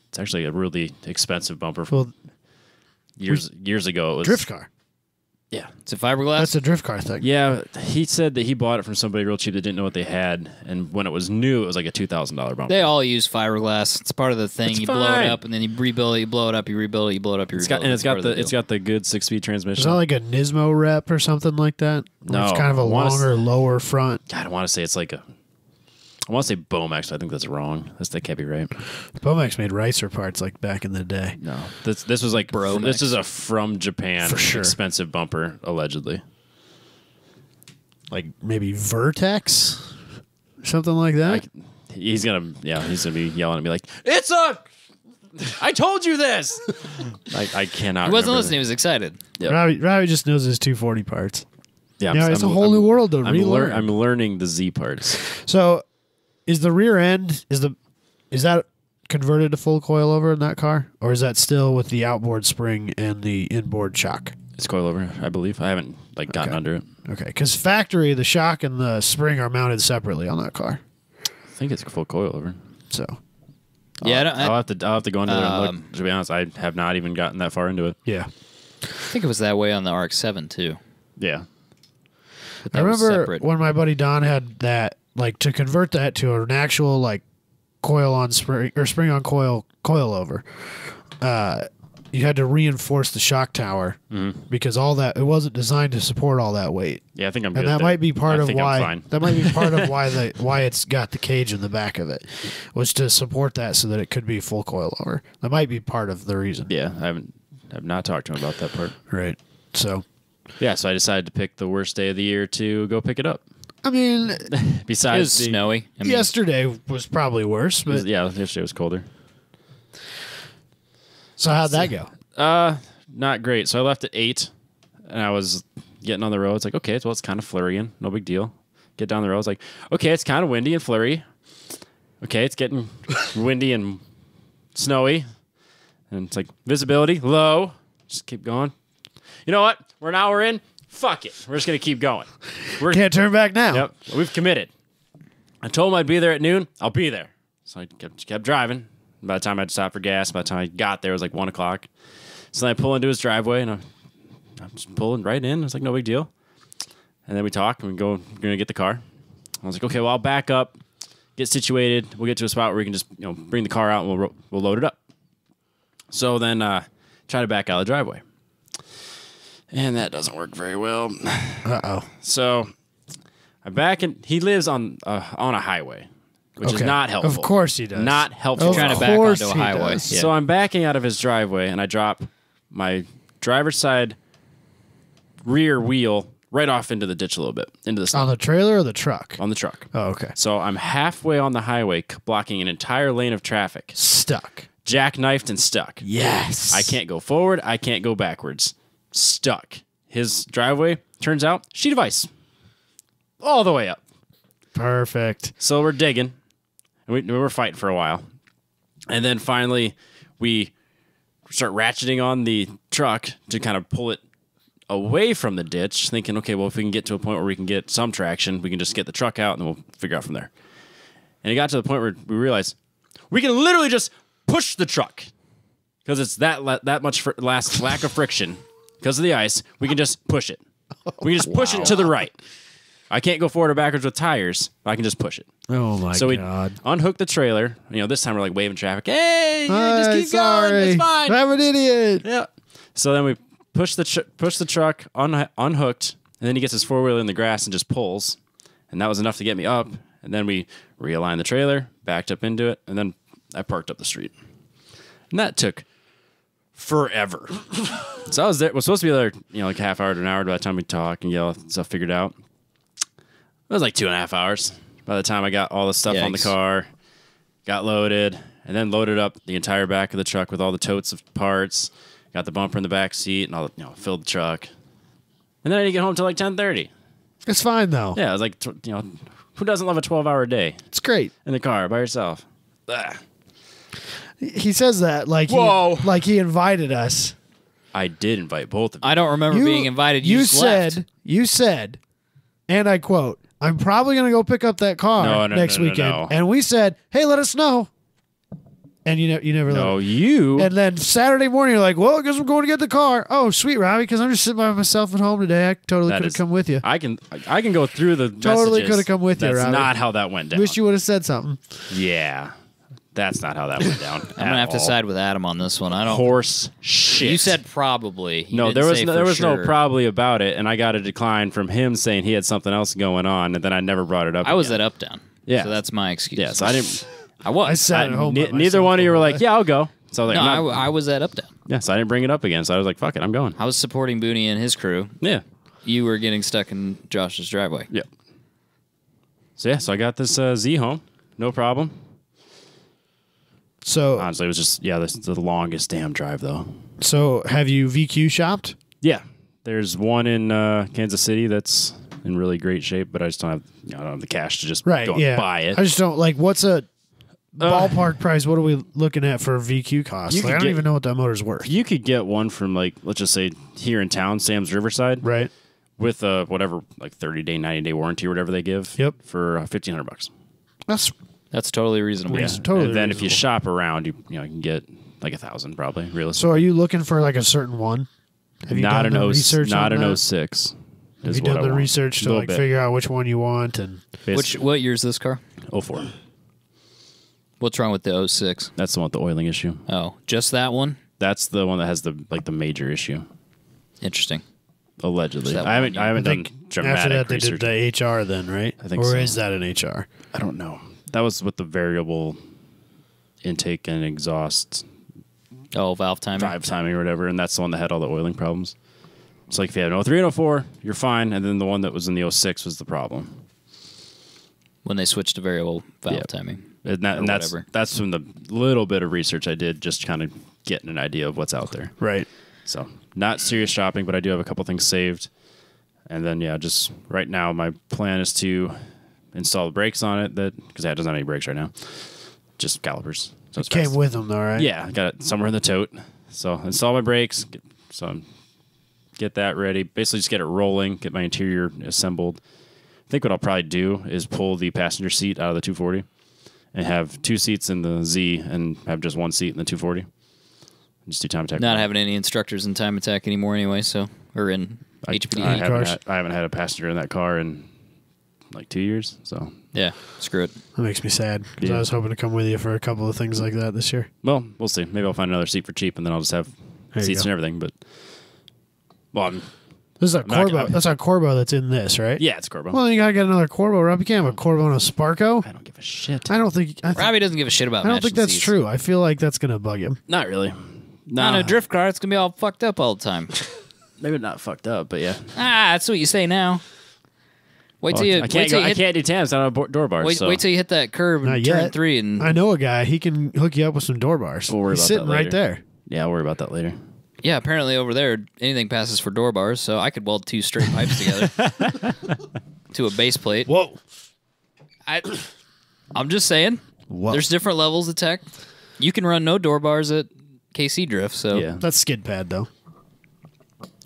it's actually a really expensive bumper. Well, Years ago, it was drift car. Yeah, It's a fiberglass? That's a drift car thing. yeah. He said that he bought it from somebody real cheap that didn't know what they had, and when it was new, it was like a $2,000 bumper. They all use fiberglass. It's part of the thing. It's you blow fine. it up, and then you rebuild it. You blow it up. You rebuild it. You blow it up. You rebuild it. It's got the good 6-speed transmission. Is that like a Nismo rep or something like that? Where No, it's kind of a I wanna longer, lower front. God, I want to say it's like I want to say Bomex, but I think that's wrong. That can't be right. Bomex made ricer parts like back in the day. No, this was like Bromex. This is a from Japan For sure. expensive bumper allegedly. Like maybe Vertex, something like that. He's gonna be yelling at me like, I told you this. I cannot. He wasn't remember listening. He was excited. Yep. Robbie just knows his 240 parts. Yeah, Yeah, it's a whole new world to relearn. I'm learning the Z parts. So, is the rear end is that converted to full coilover in that car, or is that still with the outboard spring and the inboard shock? It's coilover, I believe. I haven't gotten Okay. under it. Okay, because factory the shock and the spring are mounted separately on that car. I think it's full coilover. So Yeah, I'll have to go into there and look. To be honest, I have not even gotten that far into it. yeah, I think it was that way on the RX-7 too. Yeah. But I that was remember separate. when my buddy Don had that, like to convert that to an actual like coil on spring or spring on coilover. You had to reinforce the shock tower because all that it wasn't designed to support all that weight. Yeah, I think I'm good. And that there. might be part I of think I'm why fine. that might be part of why it's got the cage in the back of it was to support that so that it could be full coilover. That might be part of the reason. Yeah, I've not talked to him about that part. Right. So Yeah, so I decided to pick the worst day of the year to go pick it up. I mean, Besides, It was snowy. I mean, yesterday was probably worse, but yesterday was colder. so how'd that go? Not great. So I left at 8, and I was getting on the road. It's like, okay, well, it's kind of flurrying. No big deal. Get down the road. It's like, okay, it's kind of windy and flurry. Okay, it's getting windy and snowy. And it's like, visibility, low. Just keep going. You know what? We're an hour in. Fuck it. We're just going to keep going. Can't turn back now. Yep, we've committed. I told him I'd be there at noon. I'll be there. So I kept driving. By the time I'd stop for gas, by the time I got there, it was like 1 o'clock. So then I pull into his driveway, and I'm just pulling right in. It's like no big deal. And then we talk, and we're going to get the car. I was like, okay, well, I'll back up, get situated. We'll get to a spot where we can just bring the car out, and we'll load it up. So then try to back out of the driveway. And that doesn't work very well. Uh-oh. So I back in. He lives on a highway, which is not helpful. Of course he does. Not helpful. Of Trying to back course onto a he highway. does. Yeah. So I'm backing out of his driveway, and I drop my driver's side rear wheel right off into the ditch a little bit, into the snow, On the trailer or the truck? on the truck. Oh, okay. So I'm halfway on the highway, blocking an entire lane of traffic. Stuck. jackknifed and stuck. Yes. I can't go forward. I can't go backwards. Stuck. His driveway, turns out, sheet of ice. All the way up. Perfect. So we're digging. And we were fighting for a while. And then finally, we start ratcheting on the truck to kind of pull it away from the ditch, thinking, okay, well, if we can get to a point where we can get some traction, we can just get the truck out and then we'll figure out from there. And it got to the point where we realized we can literally just push the truck because it's that much lack of friction because of the ice. We can just push it. We can just push it to the right. I can't go forward or backwards with tires, but I can just push it. Oh my so God. we unhooked the trailer. You know, this time we're like waving traffic. Hey, just keep sorry. going. It's fine. I'm an idiot. Yeah. So then we push the truck, unhooked, and then he gets his four-wheeler in the grass and just pulls. And that was enough to get me up. And then we realigned the trailer, backed up into it, and then I parked up the street. And that took forever. So I was there. It was supposed to be another, like half hour to an hour by the time we talk and get all stuff figured out. It was like 2.5 hours by the time I got all the stuff on the car, got loaded, and then loaded up the entire back of the truck with all the totes of parts. Got the bumper in the back seat and all, filled the truck. And then I didn't get home till like 10:30. It's fine though. Yeah, I was like, who doesn't love a 12-hour day It's great. in the car by yourself? Ugh. He says that like Whoa. he invited us. I did invite both of you. I don't remember being invited. You just left. You said, and I quote, "I'm probably going to go pick up that car next weekend." No. And we said, "Hey, let us know." And you never let us. you. And then Saturday morning, you're like, "Well, I guess we're going to get the car." Oh, sweet, Robbie, because I'm just sitting by myself at home today. I totally could have come with you. I can go through the Totally messages. could have come with you, That's Robbie. not how that went down. Wish you would have said something. Yeah. That's not how that went down. I'm gonna have to side with Adam on this one. I don't. Horse shit. You said probably. You no, didn't say there was for no sure. probably about it, and I got a decline from him saying he had something else going on, and then I never brought it up. I was again. at Uptown. Yeah. So that's my excuse. Yeah, so I didn't. I was. I sat at home. by Neither myself one of you were all like, day. "Yeah, I'll go." So I was like, No, I'm not- I was at Uptown. yeah, so I didn't bring it up again. So I was like, "Fuck it, I'm going." I was supporting Booney and his crew. Yeah, You were getting stuck in Josh's driveway. yeah. So yeah, so I got this Z home, no problem. So, Honestly, it was just this is the longest damn drive though. so have you VQ shopped? Yeah, there's one in Kansas City that's in really great shape, but I just don't have I don't have the cash to just go and buy it. I just don't like. What's a ballpark price? What are we looking at for VQ cost? You Like, could I don't get- even know what that motor's worth. You could get one from let's just say here in town, Sam's Riverside, Right. with whatever 30-day, 90-day warranty or whatever they give. Yep. For $1,500. That's totally reasonable. Yeah. totally and then if you reasonable. shop around, you can get like 1,000 probably realistically. so. Are you looking for like a certain one? Have you not done the an research? not on an that? 06. Have is you what done I the want. research to Little like bit. figure out which one you want? And What year is this car? 04. What's wrong with the 06? That's the one with the oiling issue. Oh, just that one? That's the one that has the major issue. Interesting. Allegedly. That I one, haven't I done think dramatic after that they research. did the HR then, right? I think or so. is that an HR? I don't know. That was with the variable intake and exhaust Oh, valve timing. drive timing or whatever, and that's the one that had all the oiling problems. It's like if you had an 03 and 04, you're fine, and then the one that was in the 06 was the problem. When they switched to variable valve Yeah. timing. And, Or that's whatever. that's from the little bit of research I did, just kind of getting an idea of what's out there. Right. So not serious shopping, but I do have a couple things saved. And then just right now my plan is to install the brakes on it because it doesn't have any brakes right now, just calipers. So it's Came fast. with them though, right? Yeah, I got it somewhere in the tote. So install my brakes, get that ready. Basically, just get it rolling, get my interior assembled. I think what I'll probably do is pull the passenger seat out of the 240 and have 2 seats in the Z and have just 1 seat in the 240. Just do time attack. Not having any instructors in time attack anymore anyway, or in HPD. I cars. haven't had a passenger in that car in like 2 years. So Yeah, screw it. That makes me sad because Yeah. I was hoping to come with you for a couple of things like that this year. well, we'll see. Maybe I'll find another seat for cheap, and then I'll just have There you seats go. and everything. But This is a not Corbo. gonna- That's a Corbo that's in this, right? yeah, it's Corbo. Well, then you gotta get another Corbo, Rob. You can't have a Corbo and a Sparko. I don't give a shit. I don't think. Robbie doesn't give a shit about I don't think matching that's seats. true. I feel like that's gonna bug him. Not really. On a drift car, it's going to be all fucked up all the time. Maybe not fucked up, but yeah. That's what you say now. Wait till you. I can't do tandem. It's not on door bars. Wait till you hit that curve and Not turn yet. 3. And I know a guy. He can hook you up with some door bars. We'll worry He's about sitting that right later. there. Yeah, I'll worry about that later. yeah, apparently over there anything passes for door bars, so I could weld 2 straight pipes together to a base plate. Whoa. I'm just saying. Whoa. There's different levels of tech. You can run no door bars at KC Drift, so Yeah. That's skid pad, though.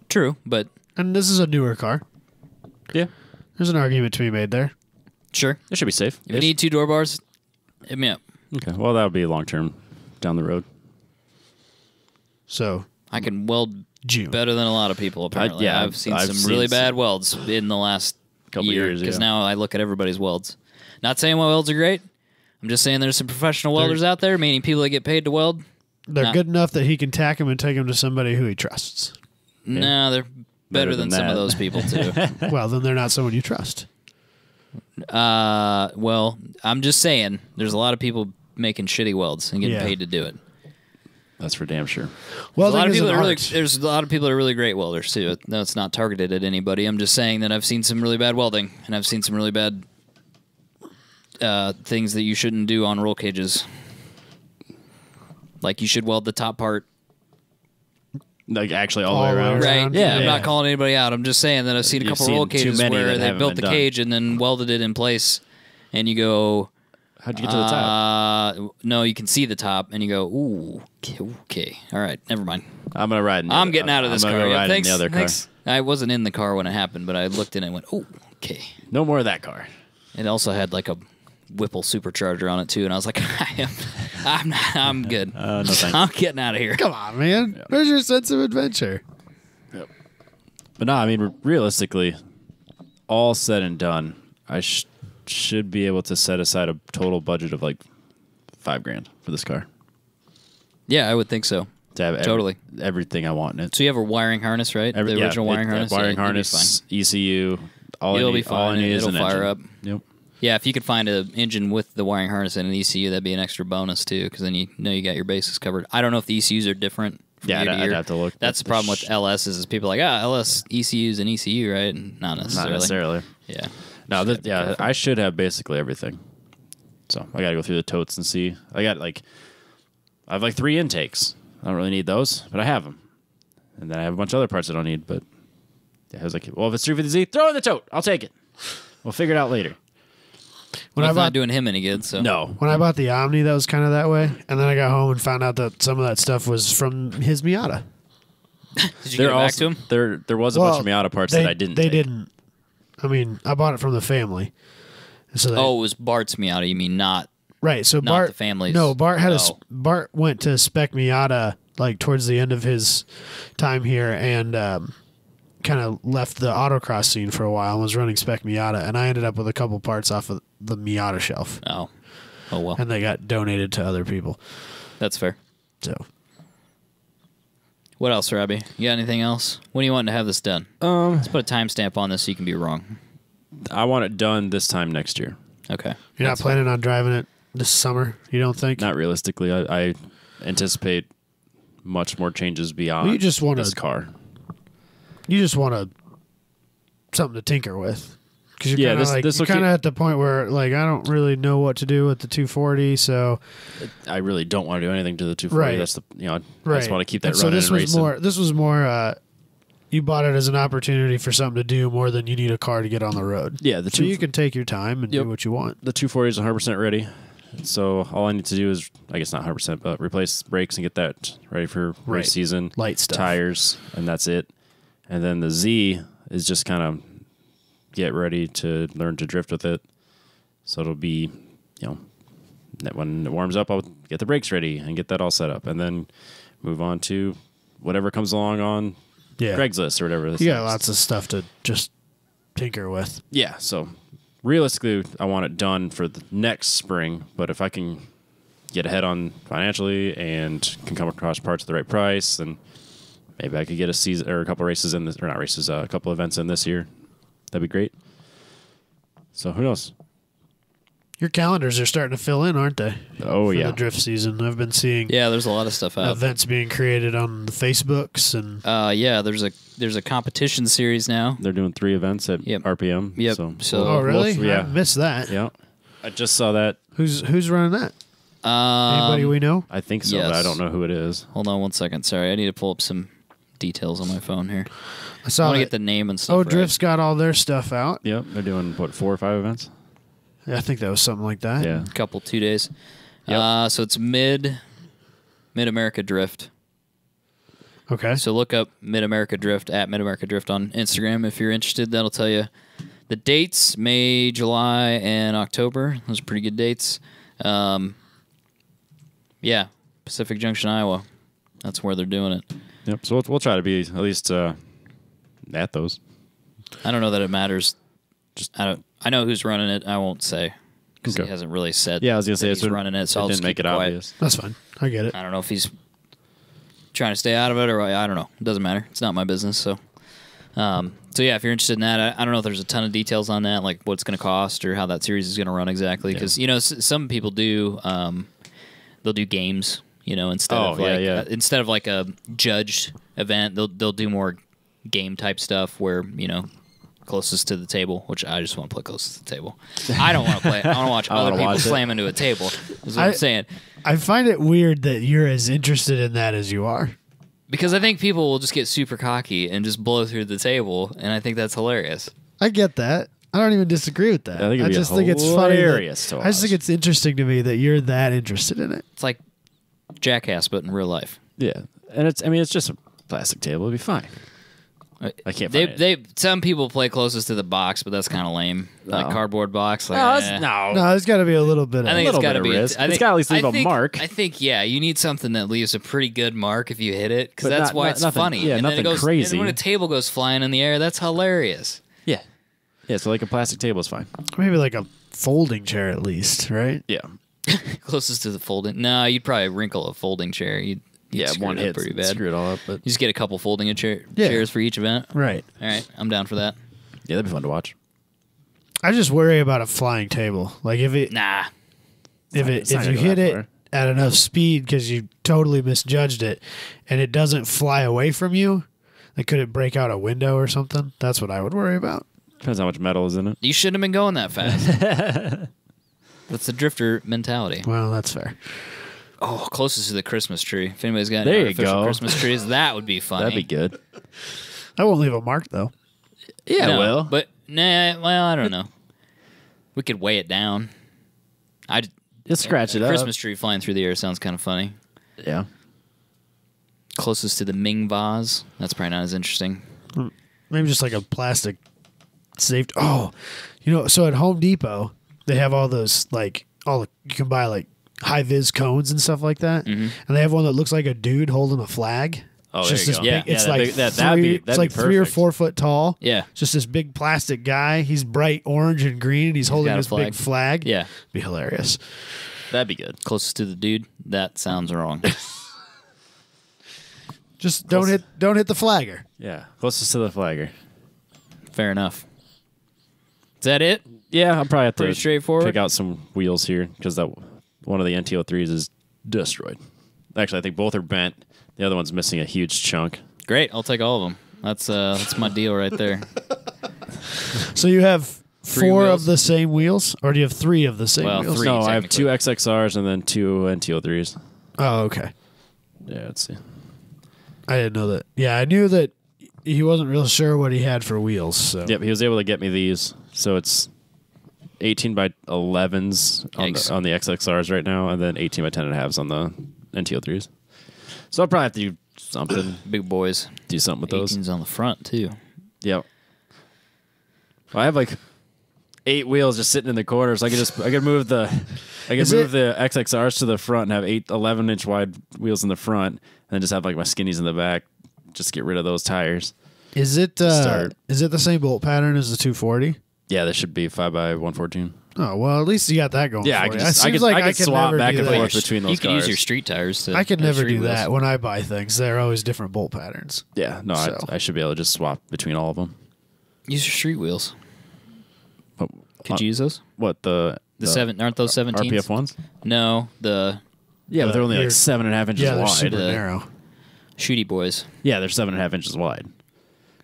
true, but And this is a newer car. Yeah. There's an argument to be made there. sure. It should be safe. If you need 2 door bars, hit me up. Okay. Well, that would be long term down the road. So, I can weld June. better than a lot of people, apparently. yeah, I've seen I've some seen really some- bad welds in the last Couple year, years, because yeah. now I look at everybody's welds. Not saying my welds are great. I'm just saying there's some professional welders out there, meaning people that get paid to weld. They're Nah. good enough that he can tack them and take them to somebody who he trusts. No, they're better than some of that. those people, too. Well, then they're not someone you trust. Well, I'm just saying there's a lot of people making shitty welds and getting Yeah. paid to do it. That's for damn sure. Well, There's a lot of people that are really, art. there's a lot of people that are really great welders too. No, it's not targeted at anybody. I'm just saying that I've seen some really bad welding, and I've seen some really bad things that you shouldn't do on roll cages. Like you should weld the top part, Like actually all the way around. right? Around, Yeah, I'm yeah. not calling anybody out. I'm just saying that I've seen a You've couple seen roll too cages many where that they haven't built been the done. cage and then welded it in place, and you go, How'd you get to the top? no, you can see the top, and you go, ooh, okay, all right, never mind. I'm gonna ride. I'm getting out of this I'm car. gonna go Yeah, ride thanks, in the other car. thanks. I wasn't in the car when it happened, but I looked in it and went, oh, okay. No more of that car. It also had like a Whipple supercharger on it too, and I was like, I'm good. No thanks. I'm getting out of here. Come on, man. Where's your sense of adventure? But no, I mean realistically, all said and done, I should be able to set aside a total budget of like $5,000 for this car Yeah, I would think so. to have Totally. everything I want in it. So you have a wiring harness, right? The original wiring harness. wiring Yeah, you'll be fine. harness, ECU. All You'll I need, be fine. All I need is It'll an fire engine. up. Yep. Yeah, if you could find an engine with the wiring harness and an ECU, that'd be an extra bonus too, because then you know you got your bases covered. I don't know if the ECUs are different from Yeah, year to I'd year. have to look. That's the problem with LSs is people are like, LS ECUs and ECU, right? And not necessarily. Not necessarily. Yeah. No, Just gotta be careful. I should have basically everything. So I got to go through the totes and see. I have like 3 intakes. I don't really need those, but I have them. And then I have a bunch of other parts I don't need. But yeah, I was like, well, if it's 350Z, throw it in the tote. I'll take it. We'll figure it out later. When Well, I it's not bought doing him any good. So No. when I bought the Omni, that was kind of that way, and then I got home and found out that some of that stuff was from his Miata. Did you get it back to him? There was a bunch of Miata parts that I didn't They take. didn't. I mean, I bought it from the family. So they, Oh, it was Bart's Miata. You mean not? right. So not Bart, the family's. No, Bart had Oh. Bart went to spec Miata like towards the end of his time here, and kind of left the autocross scene for a while and was running spec Miata, and I ended up with a couple parts off of the Miata shelf, Oh well, and they got donated to other people. that's fair. So What else, Robbie? You got anything else? When do you want to have this done? Let's put a timestamp on this so you can be wrong. I want it done this time next year. Okay. you're not planning on driving it this summer, you don't think? Not realistically. I anticipate much more changes beyond Well, you just want this to- car. You just want something to tinker with. Because Yeah, you're this will kind of keep- at the point where like I don't really know what to do with the 240, so I really don't want to do anything to the 240. Right. That's the I right. just want to keep that And so running this and was racing. more. This was more. You bought it as an opportunity for something to do more than you need a car to get on the road. Yeah, the So you can take your time and Yep. do what you want. the 240 is 100% ready. So all I need to do is, I guess not 100%, but replace brakes and get that ready for Right. race season. Light stuff. Tires, and that's it. And then the Z is just kind of get ready to learn to drift with it. So it'll be, that when it warms up, I'll get the brakes ready and get that all set up. And then move on to whatever comes along on Yeah. Craigslist or whatever. You got lots of stuff to just tinker with. Yeah, so realistically, I want it done for the next spring. But if I can get ahead on financially and can come across parts at the right price, then maybe I could get a season or a couple races in this, or not races, a couple events in this year. That'd be great. So who knows? Your calendars are starting to fill in, aren't they? Oh For yeah, the drift season. I've been seeing Yeah, there's a lot of stuff out. events being created on the Facebooks and Yeah, there's there's a competition series now. They're doing 3 events at Yep. RPM. Yep. So- Oh, really? Yeah. I missed that. Yeah. I just saw that. Who's running that? Anybody we know? I think so, but I Yes. don't know who it is. Hold on 1 second. Sorry, I need to pull up some details on my phone here. I I saw want to that. get the name and stuff. Oh, right. Drift's got all their stuff out. Yep. They're doing, what, 4 or 5 events? Yeah, I think that was something like that. Yeah. Couple 2 days. Yep. So it's Mid America Drift. Okay. So look up Mid America Drift at Mid America Drift on Instagram if you're interested. That'll tell you the dates: May, July, and October. Those are pretty good dates. Yeah, Pacific Junction, Iowa. That's where they're doing it. Yep. So we'll try to be at least at those. I don't know that it matters. I know who's running it. I won't say because Okay. he hasn't really said. Yeah, I was gonna that say he's running it. So I'll didn't just make keep it quiet. obvious. That's fine. I get it. I don't know if he's trying to stay out of it or I don't know. It doesn't matter. It's not my business. So yeah, if you're interested in that, I don't know if there's a ton of details on that, like what it's going to cost or how that series is going to run exactly. Because some people do they'll do games. Instead of like a judged event, they'll do more game type stuff where closest to the table, which I just want to play closest to the table. I don't want to play it. I want to watch other people slam into a table. Is what I'm saying. I find it weird that you're as interested in that as you are. Because I think people will just get super cocky and just blow through the table, and I think that's hilarious. I get that. I don't even disagree with that. I think it'd be just think it's funny. hilarious to I just think watch. it's interesting to me that you're that interested in it. It's like Jackass, but in real life. Yeah. And it's just a plastic table. It'll be fine. I can't find it. Some people play closest to the box, but that's kind of lame. Like cardboard box. Like, No, there's got to be a little bit of I think it's little got to bit of be. risk. I think, It's gotta at least leave I a think- mark. I think you need something that leaves a pretty good mark if you hit it, because But that's why it's nothing- funny. yeah, and then it nothing goes, crazy. And when a table goes flying in the air, that's hilarious. Yeah. Yeah, so like a plastic table is fine. maybe like a folding chair at least, right? Yeah. Closest to the folding. No, you'd probably wrinkle a folding chair. You'd screw one it up hit pretty bad. screw it all up, but You just get a couple folding chairs for each event. Right. All right, I'm down for that. yeah, that'd be fun to watch. I just worry about a flying table. Like if Nah. if not you gonna go hit that it far. at enough speed because you totally misjudged it, and it doesn't fly away from you, like could it break out a window or something? That's what I would worry about. Depends how much metal is in it. You shouldn't have been going that fast. That's the drifter mentality. Well, that's fair. Oh, closest to the Christmas tree. If anybody's got There any you artificial go. Christmas trees, that would be funny. That'd be good. I won't leave a mark though. Yeah, No, well. but nah. Well, I don't know. We could weigh it down. Just scratch it up. Christmas tree flying through the air sounds kind of funny. Yeah. Closest to the Ming vase. That's probably not as interesting. Maybe just like a plastic safety. Oh, so at Home Depot they have all those you can buy like high vis cones and stuff like that, and they have one that looks like a dude holding a flag. Oh, It's there just you this go. big, Yeah, it's that'd like be- that'd be it's like 3 or perfect. 4 foot tall. Yeah. It's just this big plastic guy. He's bright orange and green. And he's holding got a this big flag. Yeah. Be hilarious. That'd be good. Closest to the dude. That sounds wrong. Just don't hit the flagger. Yeah. Closest to the flagger. Fair enough. Is that it? Yeah, I'll probably have Pretty to straightforward. pick out some wheels here because that one of the NTO3s is destroyed. Actually, I think both are bent. The other one's missing a huge chunk. Great. I'll take all of them. That's my deal right there. So you have 3 4 wheels? of the same wheels, or do you have 3 of the same Well, wheels? 3. No, I have technically. 2 XXRs and then 2 NTO3s. Oh, okay. Yeah, let's see. I didn't know that. Yeah, I knew that he wasn't real sure what he had for wheels. So Yep, he was able to get me these. So it's 18 by 11s Yikes. on the XXRs right now, and then 18 by 10.5s on the NTO3s. So I'll probably have to do something, Big boys. do something with those. 18's on the front, too. Yep. Well, I have like 8 wheels just sitting in the corner, so I could move the the XXRs to the front and have 11-inch wide wheels in the front, and then just have like my skinnies in the back. Just get rid of those tires. is it Start. is it the same bolt pattern as the 240? Yeah, there should be 5 by 114. Oh well, at least you got that going. Yeah, for I you. could It just I seems could, like I could swap never back do and that. forth between those You could cars. use your street tires to. I can never street do wheels. that when I buy things. They're always different bolt patterns. Yeah, no, So. I should be able to just swap between all of them. Use your street wheels. But, Could you use those? what the Aren't those 17s? RPF ones? No, the Yeah, but they're only You're- like 7.5 inches Yeah, they're wide. super narrow. shooty boys. Yeah, they're 7.5 inches wide.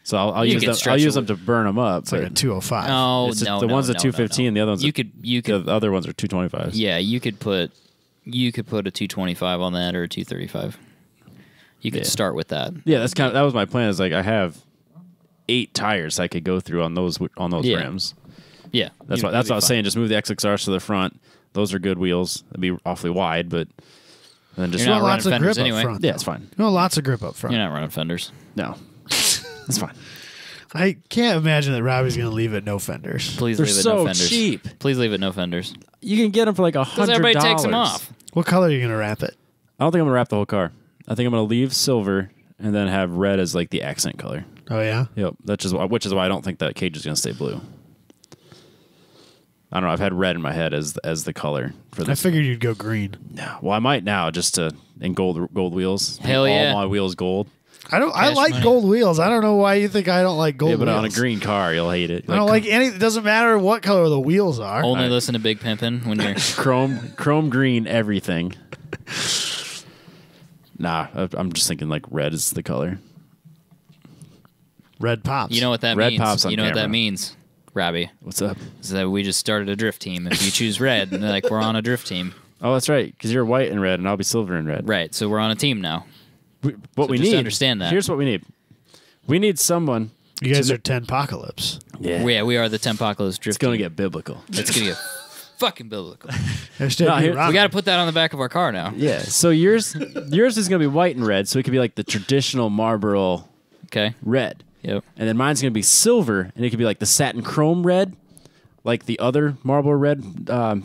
So I'll You use could them. stretch I'll use it them to burn them up. It's like a 205. No, It's just no, the no, ones no, at 215. no, no. The other ones. You could. The other ones are 225s. Yeah, you could put a 225 on that or a 235. You could start with that. Yeah, that was my plan. Is like I have 8 tires I could go through on those rims. Yeah, That's what I was saying. Just move the XXRs to the front. Those are good wheels. It'd be awfully wide, but then just You're not lots of running grip fenders anyway. up front. yeah, it's fine. You want lots of grip up front. You're not running fenders. No, it's fine. I can't imagine that Robbie's going to leave it no fenders. Please They're leave it so no fenders. cheap. Please leave it no fenders. You can get them for like $100. Because everybody takes them off. What color are you going to wrap it? I don't think I'm gonna wrap the whole car. I think I'm gonna leave silver and then have red as like the accent color. Oh, yeah? Yep. Which is why I don't think that cage is gonna stay blue. I don't know. I've had red in my head as the color for I this. figured you'd go green. No. Well, I might now just in gold wheels. Hell Paint yeah. All my wheels gold. I Cash like money. gold wheels. I don't know why you think I don't like gold Yeah, but wheels. on a green car, you'll hate it. I don't like any. It doesn't matter what color the wheels are. Only Alright. listen to Big Pimpin' when you're. chrome green everything. Nah, I'm just thinking like red is the color. Red pops. You know what that Red means? pops on You know what that camera. means, Robbie? What's up? Is that we just started a drift team. If you choose red, then, like we're on a drift team. Oh, that's right. Because you're white and red, and I'll be silver and red. Right. So we're on a team now. What we just need. understand that. Here's what we need. We need someone. You guys are 10 apocalypse. Yeah. Yeah, we are the Tempocalypse drift It's gonna team. get biblical. It's gonna get fucking biblical. Hashtag No, you here- rock. We got to put that on the back of our car now. Yeah. So yours is gonna be white and red, so it could be like the traditional Marlboro Okay. red, Yep. and then mine's gonna be silver, and it could be like the satin chrome red, like the other Marlboro red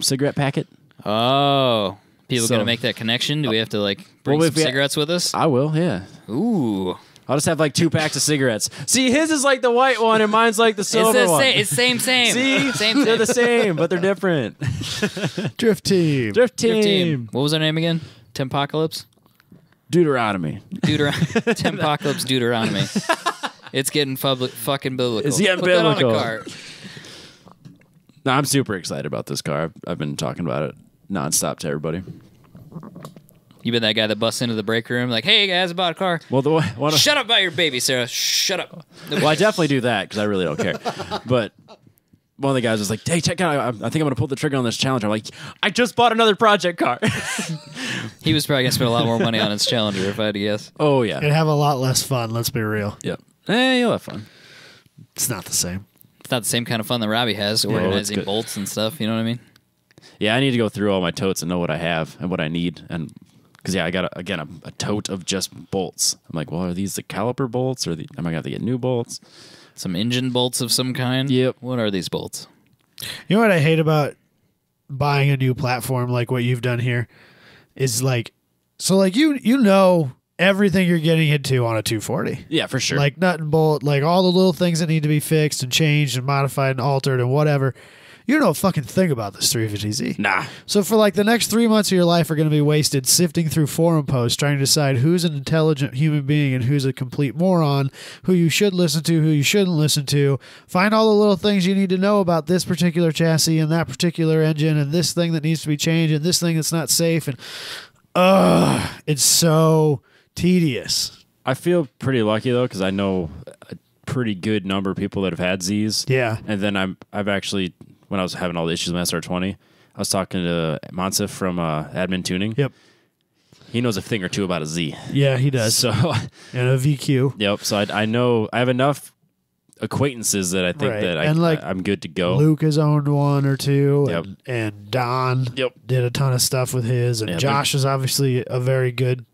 cigarette packet. Oh, people So- gonna make that connection? Do we have to like bring Well, some if we- cigarettes with us? I will. Yeah. Ooh. I'll just have like 2 packs of cigarettes. See, his is like the white one, and mine's like the silver It's the one. same. It's same. See, Same. they're the same, but they're different. Drift team. Drift team. Drift team. What was our name again? Tempocalypse. Deuteronomy. Tempocalypse Deuteronomy. It's getting fucking biblical. It's getting Put that on a biblical. cart. No, I'm super excited about this car. I've been talking about it nonstop to everybody. You been that guy that busts into the break room like, "Hey guys, I bought a car." Well, one of, Shut up about your baby, Sarah. Shut up. well, I definitely do that because I really don't care. But one of the guys was like, "Hey, check out! I think I'm going to pull the trigger on this challenge." I'm like, "I just bought another project car." He was probably gonna spend a lot more money on his Challenger if I had to guess. Oh yeah, It'd have a lot less fun, let's be real. yep. You'll have fun. It's not the same. It's not the same kind of fun that Robbie has, it's organizing good. bolts and stuff. You know what I mean? Yeah, I need to go through all my totes and know what I have and what I need, and because I got a tote of just bolts. I'm like, well, are these the caliper bolts, or am I gonna have to get new bolts? Some engine bolts of some kind. Yep. What are these bolts? You know what I hate about buying a new platform like what you've done here is like, so like you know everything you're getting into on a 240. Yeah, for sure. Like nut and bolt, like all the little things that need to be fixed and changed and modified and altered and whatever. You don't know a fucking thing about this 350Z. nah. So for like the next 3 months of your life are going to be wasted sifting through forum posts trying to decide who's an intelligent human being and who's a complete moron, who you should listen to, who you shouldn't listen to. Find all the little things you need to know about this particular chassis and that particular engine and this thing that needs to be changed and this thing that's not safe. And it's so tedious. I feel pretty lucky though because I know a pretty good number of people that have had Z's. Yeah. And then I've actually, when I was having all the issues with my SR20, I was talking to Mansif from Admin Tuning. Yep. He knows a thing or two about a Z. Yeah, he does. So, And a VQ. yep. So I know I have enough acquaintances that I think Right. that And, like, I'm good to go. Luke has owned one or two. Yep. And Don Yep. did a ton of stuff with his. And Yeah, Josh is obviously a very good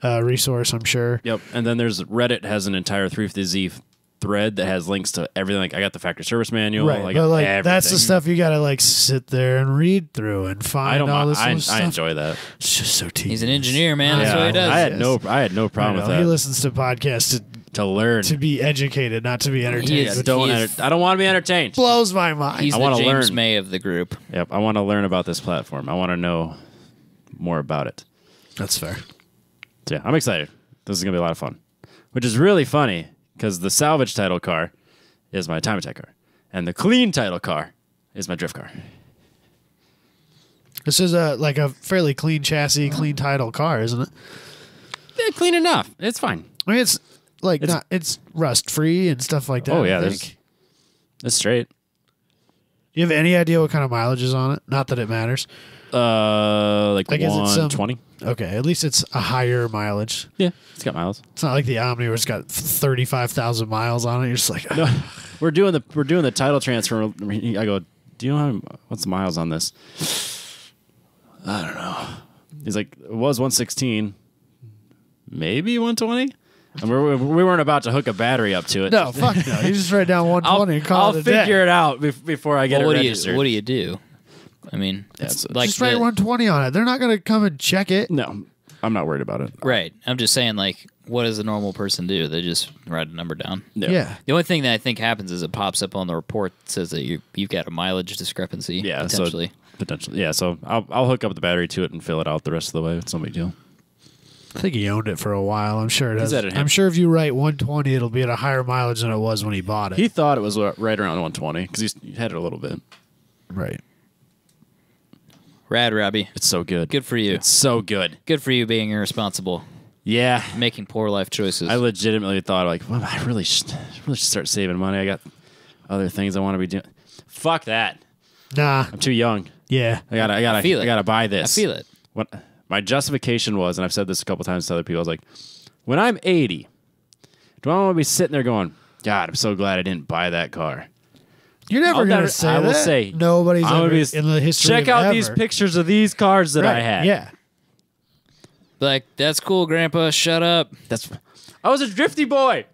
resource, I'm sure. Yep. And then there's Reddit has an entire 350Z thread that has links to everything. Like I got the factory service manual. Right, Like, but like that's the everything. stuff you gotta like sit there and read through and I find don't all mind. this little stuff. I enjoy that. It's just so tedious. He's an engineer, man. That's Yeah, what he does. I had Yes. no problem with He that. listens to podcasts To learn. to be educated, not to be entertained. He is- which I don't want to be entertained. blows my mind. He's I the wanna James learn. May of the group. Yep. I want to learn about this platform. I want to know more about it. That's fair. So yeah, I'm excited. This is gonna be a lot of fun. Which is really funny because the salvage title car is my time attack car, and the clean title car is my drift car. This is like a fairly clean chassis, clean title car, isn't it? Yeah, clean enough. It's fine. I mean, it's like it's rust free and stuff like that. Oh yeah, I think. it's straight. Do you have any idea what kind of mileage is on it? Not that it matters. Like I guess it's 120. Okay, at least it's a higher mileage. Yeah, it's got miles. It's not like the Omni where it's got 35,000 miles on it. You're just like, No, we're doing the title transfer. I go, do you know what's the miles on this? I don't know. He's like, it was 116, maybe 120. And we weren't about to hook a battery up to it. no, fuck no. You just write down 120 and call I'll it a day. figure it out before I get it registered. What do you do? I mean, it's like Just write 120 on it. They're not going to come and check it. No, I'm not worried about it. right. I'm just saying, like, what does a normal person do? They just write a number down. No. Yeah. The only thing that I think happens is it pops up on the report that says that you've got a mileage discrepancy. Yeah, potentially. Potentially. Yeah, so I'll hook up the battery to it and fill it out the rest of the way. It's no big deal. I think he owned it for a while. I'm sure it He's has. had it I'm sure if you write 120, it'll be at a higher mileage than it was when he bought it. He thought it was right around 120 because he had it a little bit. Right. Rad, Robbie. It's so good. Good for you. It's so good. Good for you being irresponsible, Yeah. making poor life choices. I legitimately thought, like, well, I really should start saving money. I got other things I want to be doing. Fuck that. Nah. I'm too young. Yeah. I feel it. gotta buy this. I feel it. What my justification was, and I've said this a couple times to other people, I was like, when I'm 80, do I want to be sitting there going, God, I'm so glad I didn't buy that car. You're never going to say that. I will say, nobody's I'm ever gonna be, in the history check of out ever. these pictures of these cars that I Right. had. Yeah. Like, that's cool, Grandpa. Shut up. I was a drifty boy.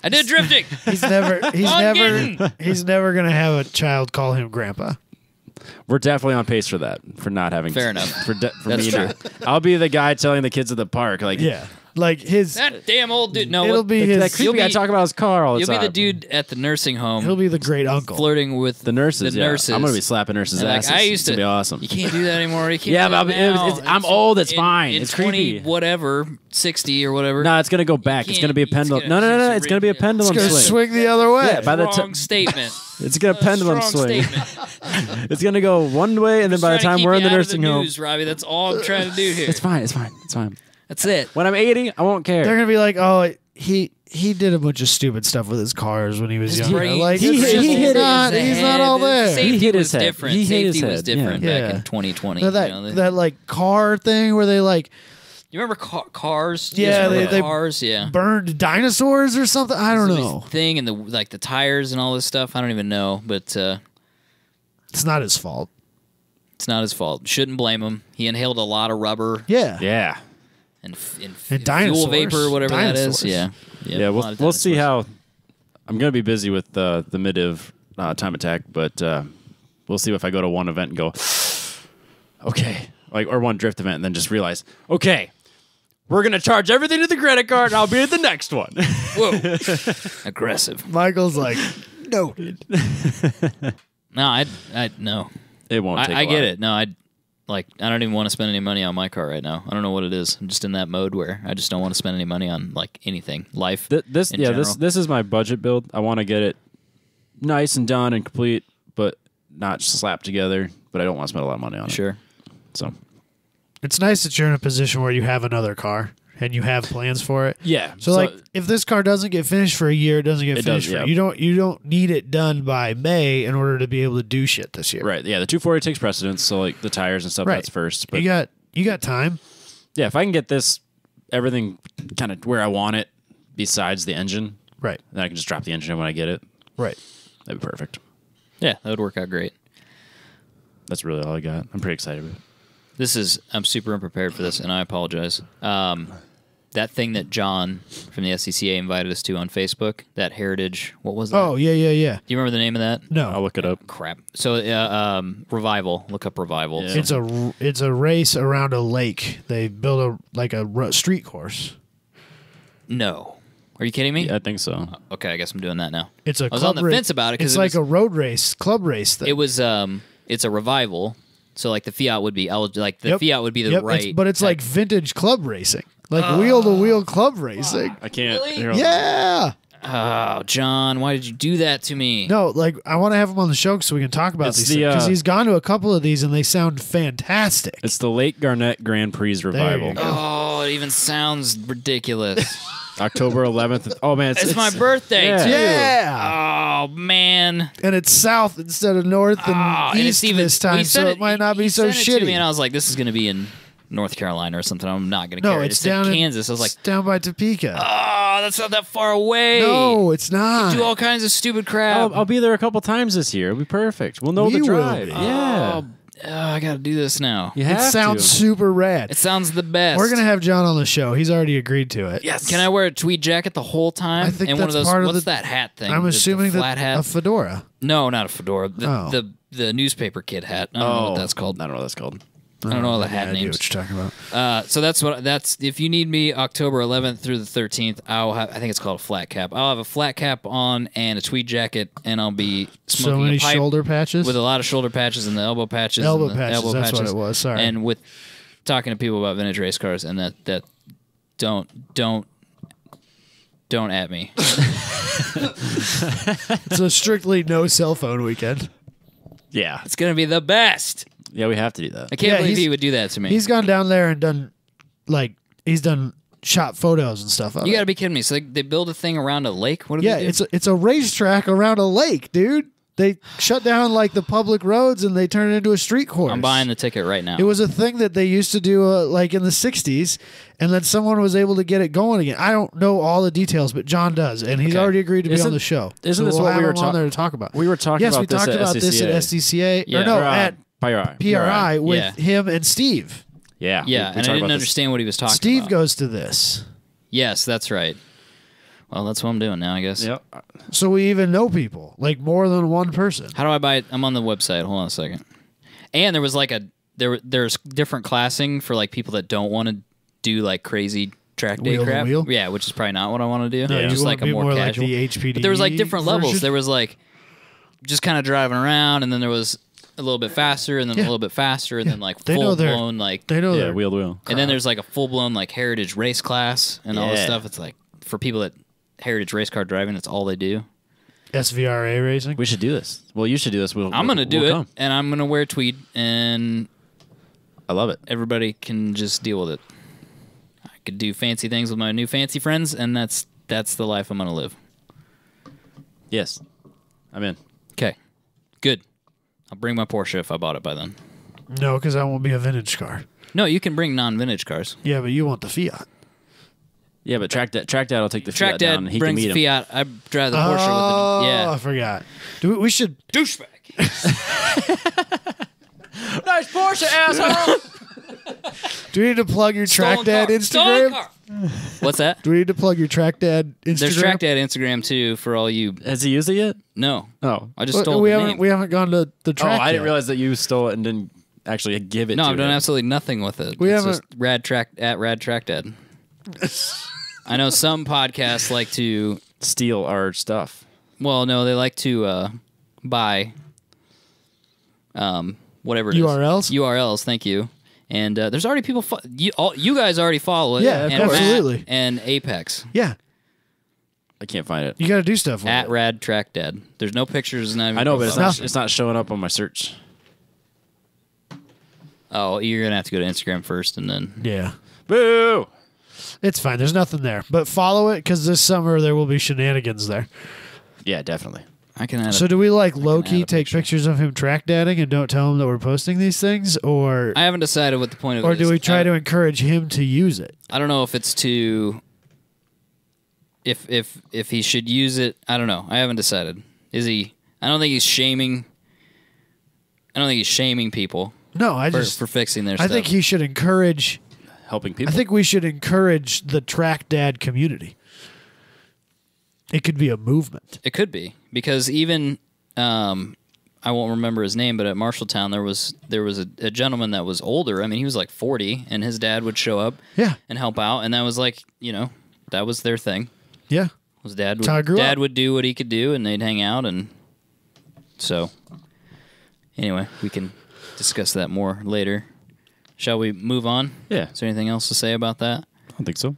I did drifting. He's never On getting. he's never going to have a child call him grandpa. We're definitely on pace for that. For not having Fair enough. For That's me true. I'll be the guy telling the kids at the park, like, Yeah. Like his That damn old dude. No, it'll be that his creepy guy talking about his car all the You'll time. be the dude at the nursing home he'll be the great uncle. flirting with The nurses. The yeah. nurses. I'm gonna be slapping nurses' And, like, asses. I used It's gonna to be awesome. You can't do that anymore. You can't Yeah, do but that now. I'm old. It's in, fine. In It's 20 creepy. whatever, 60 or whatever. No, it's gonna go back. It's can't- gonna be a it's pendulum. gonna- No. it's It's gonna be a ridiculous. pendulum It's going to swing. swing the other way. Yeah, by the Wrong statement. It's gonna pendulum Strong swing. statement. It's gonna go one way, and then by the time we're in the nursing home, news, Robbie. That's all I'm trying to do here. it's fine. It's fine. It's fine. That's it. When I'm 80, I won't care. They're going to be like, "Oh, he did a bunch of stupid stuff with his cars when he was younger." brain- Like he it's hit- just- he hit he's not all there. Safety He hit was his head. different. He hit his Safety was head, different yeah. back Yeah. in 2020. No, that you know, that like car thing where they like you remember cars? You Yeah, guys remember they- cars. Yeah. burned dinosaurs or something. I don't know. Thing and the tires and all this stuff. I don't even know, but It's not his fault. it's not his fault. Shouldn't blame him. He inhaled a lot of rubber Yeah. Yeah. and And fuel dinosaurs. vapor, whatever that Dinosaurs. is. Yeah. Yeah, a lot of we'll see dinosaurs. how. I'm gonna be busy with the mid-iv time attack, but we'll see if I go to one event and go, okay, like or one drift event, and then just realize, okay, we're gonna charge everything to the credit card, and I'll be at the next one. Whoa. Aggressive. Michael's like, no. No, I no. It won't. Take I a get lot. it. No, I don't even want to spend any money on my car right now. I don't know what it is. I'm just in that mode where I just don't want to spend any money on like anything. Life. This in yeah general. this is my budget build. I want to get it nice and done and complete, but not slapped together. But I don't want to spend a lot of money on it. Sure. So It's nice that you're in a position where you have another car and you have plans for it. yeah. So like, if this car doesn't get finished for a year, it doesn't get It finished does, for yeah. you don't need it done by May in order to be able to do shit this year. right, yeah, the 240 takes precedence. So like the tires and stuff, Right. that's first. But You got time. yeah, if I can get this everything kind of where I want it, besides the engine, Right. then I can just drop the engine in when I get it. Right. That'd be perfect. Yeah, that would work out great. That's really all I got. I'm pretty excited about it. I'm super unprepared for this, and I apologize. That thing that John from the SCCA invited us to on Facebook, that Heritage, what was that? Oh, yeah. Do you remember the name of that? No. I'll look it up. Crap. So, Revival. Look up Revival. Yeah. It's a race around a lake. They built a street course. No. Are you kidding me? Yeah, I think so. Okay, I guess I'm doing that now. It's a I was club on the race. fence about it because It's like a road race, club race thing. it was it's a Revival. So like the Fiat would be Fiat would be the Yep, right. but it's like vintage club racing. Like wheel to wheel club racing. I can't. Really? Here, Yeah. Oh, John, why did you do that to me? No, like I want to have him on the show so we can talk about It's these the, because uh, he's gone to a couple of these and they sound fantastic. It's the Lake Garnett Grand Prix you revival. go. Oh, it even sounds ridiculous. October 11th. Oh man, It's my birthday yeah. too. Yeah. Oh man. And it's south instead of north and And east this time, so it might not be so sent it to me, shitty. and I was like, this is going to be in North Carolina or something. I'm not going to No, carry it. it's in down in Kansas. I was like, it's down by Topeka. oh, that's not that far away. No, it's not. Do all kinds of stupid crap. I'll be there a couple times this year. It'll be perfect. We'll know We the will drive. be. Yeah. I got to do this now. You It have sounds to. super rad. It sounds the best. We're gonna have John on the show. He's already agreed to it. Yes. Can I wear a tweed jacket the whole time? I think and one of that's those. part of What's the- that hat thing? I'm The assuming flat that hat. a fedora. No, not a fedora. Oh. The newspaper kid hat. I don't know what that's called. I don't know what that's called. I don't know all the Yeah, hat I know names. what you're talking about. So that's if you need me October 11th through the 13th, I'll have, I think it's called a flat cap. I'll have a flat cap on and a tweed jacket, and I'll be smoking So many a pipe shoulder patches. with a lot of shoulder patches and the elbow patches. Elbow and the patches, elbow that's what patches. it was, sorry. And with talking to people about vintage race cars, and that don't at me. It's a strictly no cell phone weekend. Yeah. It's gonna be the best. Yeah, we have to do that. I can't Yeah, believe he's- he would do that to me. He's gone down there and done he's done shot photos and stuff. Of You it. got to be kidding me! So they build a thing around a lake. What do Yeah, they do? it's a racetrack around a lake, dude. They shut down the public roads and they turn it into a street course. I'm buying the ticket right now. It was a thing that they used to do in the 60s, and then someone was able to get it going again. I don't know all the details, but John does, and he's Okay. already agreed to be Isn't- on the show. isn't So this we'll what have we were him on talk- there to talk about? We were talking Yes, about we this talked at about this at SCCA. Yeah. Or no, Or, at PRI. PRI with Yeah. him and Steve. Yeah. Yeah, we and talked I didn't about this. understand what he was talking Steve about. goes to this. Yes, that's right. Well, that's what I'm doing now, I guess. Yep. So we even know people, like more than one person. How do I buy it? I'm on the website. Hold on a second. And there was there's different classing for like people that don't want to do like crazy track day Wheel to crap. wheel? Yeah, which is probably not what I want to do. Yeah, Just you like wanna a be more like casual. the HPD. But there was like different levels. version? There was like just kind of driving around, and then there was a little bit faster, and then a Yeah. little bit faster, and then like They know full their- blown like. They know Yeah, that. wheel to wheel. And then there's like a full blown like heritage race class and all this Yeah. stuff. It's like for people that heritage race car driving, that's all they do. SVRA racing. We should do this. Well, you should do this. I'm gonna do we'll it, come. and I'm gonna wear tweed, and I love it. everybody can just deal with it. I could do fancy things with my new fancy friends, and that's the life I'm gonna live. Yes. I'm in. Okay, good. I'll bring my Porsche if I bought it by then. No, because that won't be a vintage car. No, you can bring non-vintage cars. Yeah, but you want the Fiat. Yeah, but Track Dad will take the Track Fiat down Dad and he can brings meet the him. Fiat. I drive the Porsche Oh, with the I yeah. forgot. We should. Douchebag. Nice Porsche, asshole! Do we need to plug your Track Dad Instagram? What's that? Do we need to plug your Track Dad Instagram? There's Track Dad Instagram too for all you. Has he used it yet? No, Oh. I just Well, stole we the haven't name. we haven't gone to the Oh, track. I yet. didn't realize that you stole it and didn't actually give it No, to I've done him. absolutely nothing with it. We It's haven't- just rad track Dad. I know some podcasts like to. Steal our stuff. Well, no, they like to buy whatever it is. URLs, thank you. And there's already people. You guys already follow it. Yeah, and Matt absolutely. and Apex Yeah, I can't find it. you got to do stuff with at it. Rad Track Dad. There's no pictures. I know, but Nothing. it's not showing up on my search. Oh, you're gonna have to go to Instagram first, and then Yeah, Boo! it's fine. There's nothing there, but follow it because this summer there will be shenanigans there. Yeah, definitely. I can add. So do we like low add key a take picture. pictures of him track dadding and don't tell him that we're posting these things, or I haven't decided what the point of it or is. do we try to encourage him to use it? I don't know if it's to. If he should use it, I don't know. I haven't decided. Is he? I don't think he's shaming. I don't think he's shaming people No, I for, just for fixing their I stuff. think he should encourage. Helping I people. think we should encourage the track dad community. It could be a movement. It could be because even I won't remember his name, but at Marshalltown there was a gentleman that was older. I mean, he was like 40, and his dad would show up Yeah, and help out, and that was like that was their thing. yeah. His dad That's how I grew up. would do what he could do, and they'd hang out, and so anyway, we can discuss that more later. Shall we move on? Yeah. Is there anything else to say about that? I don't think so.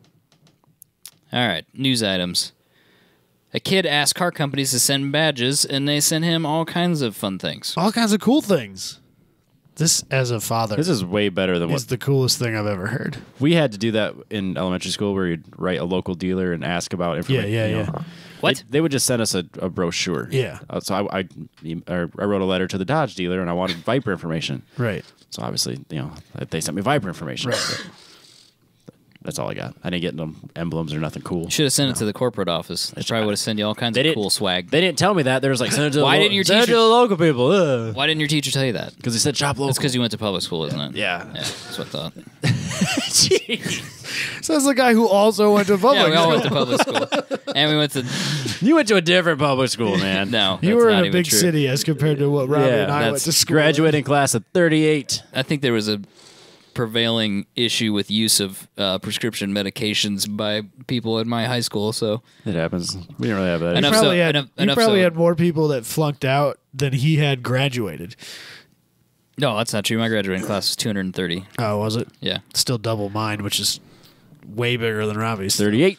All right, news items. A kid asked car companies to send badges, and they sent him all kinds of fun things. All kinds of cool things. This, as a father, This is way better than is what the coolest thing I've ever heard. we had to do that in elementary school, where you'd write a local dealer and ask about information. Yeah. What? They would just send us a brochure. Yeah. So I wrote a letter to the Dodge dealer, and I wanted Viper information. Right. So obviously, they sent me Viper information. Right. That's all I got. I didn't get no emblems or nothing cool. Should have sent it to the corporate office. They probably would have sent you all kinds of cool swag. They didn't tell me that. There was like, send it to Why didn't your send it teacher- to the local people? Why didn't your teacher tell you that? Because they said shop local. It's because you went to public school, isn't it? Yeah. That's what I thought. Says the guy who also went to public. Yeah, we all went to public school, and we went to You went to a different public school, man. no. You that's were not in a even big true. city as compared to what Robbie and I went that's to school. graduating class of 38. I think there was a prevailing issue with use of prescription medications by people in my high school. So It happens. We didn't really have that. Enough He probably, so- had, enough- he enough probably so- had more people that flunked out than he had graduated. no, that's not true. My graduating class was 230. Oh, was it? Yeah, Still double mine, which is way bigger than Robbie's. 38.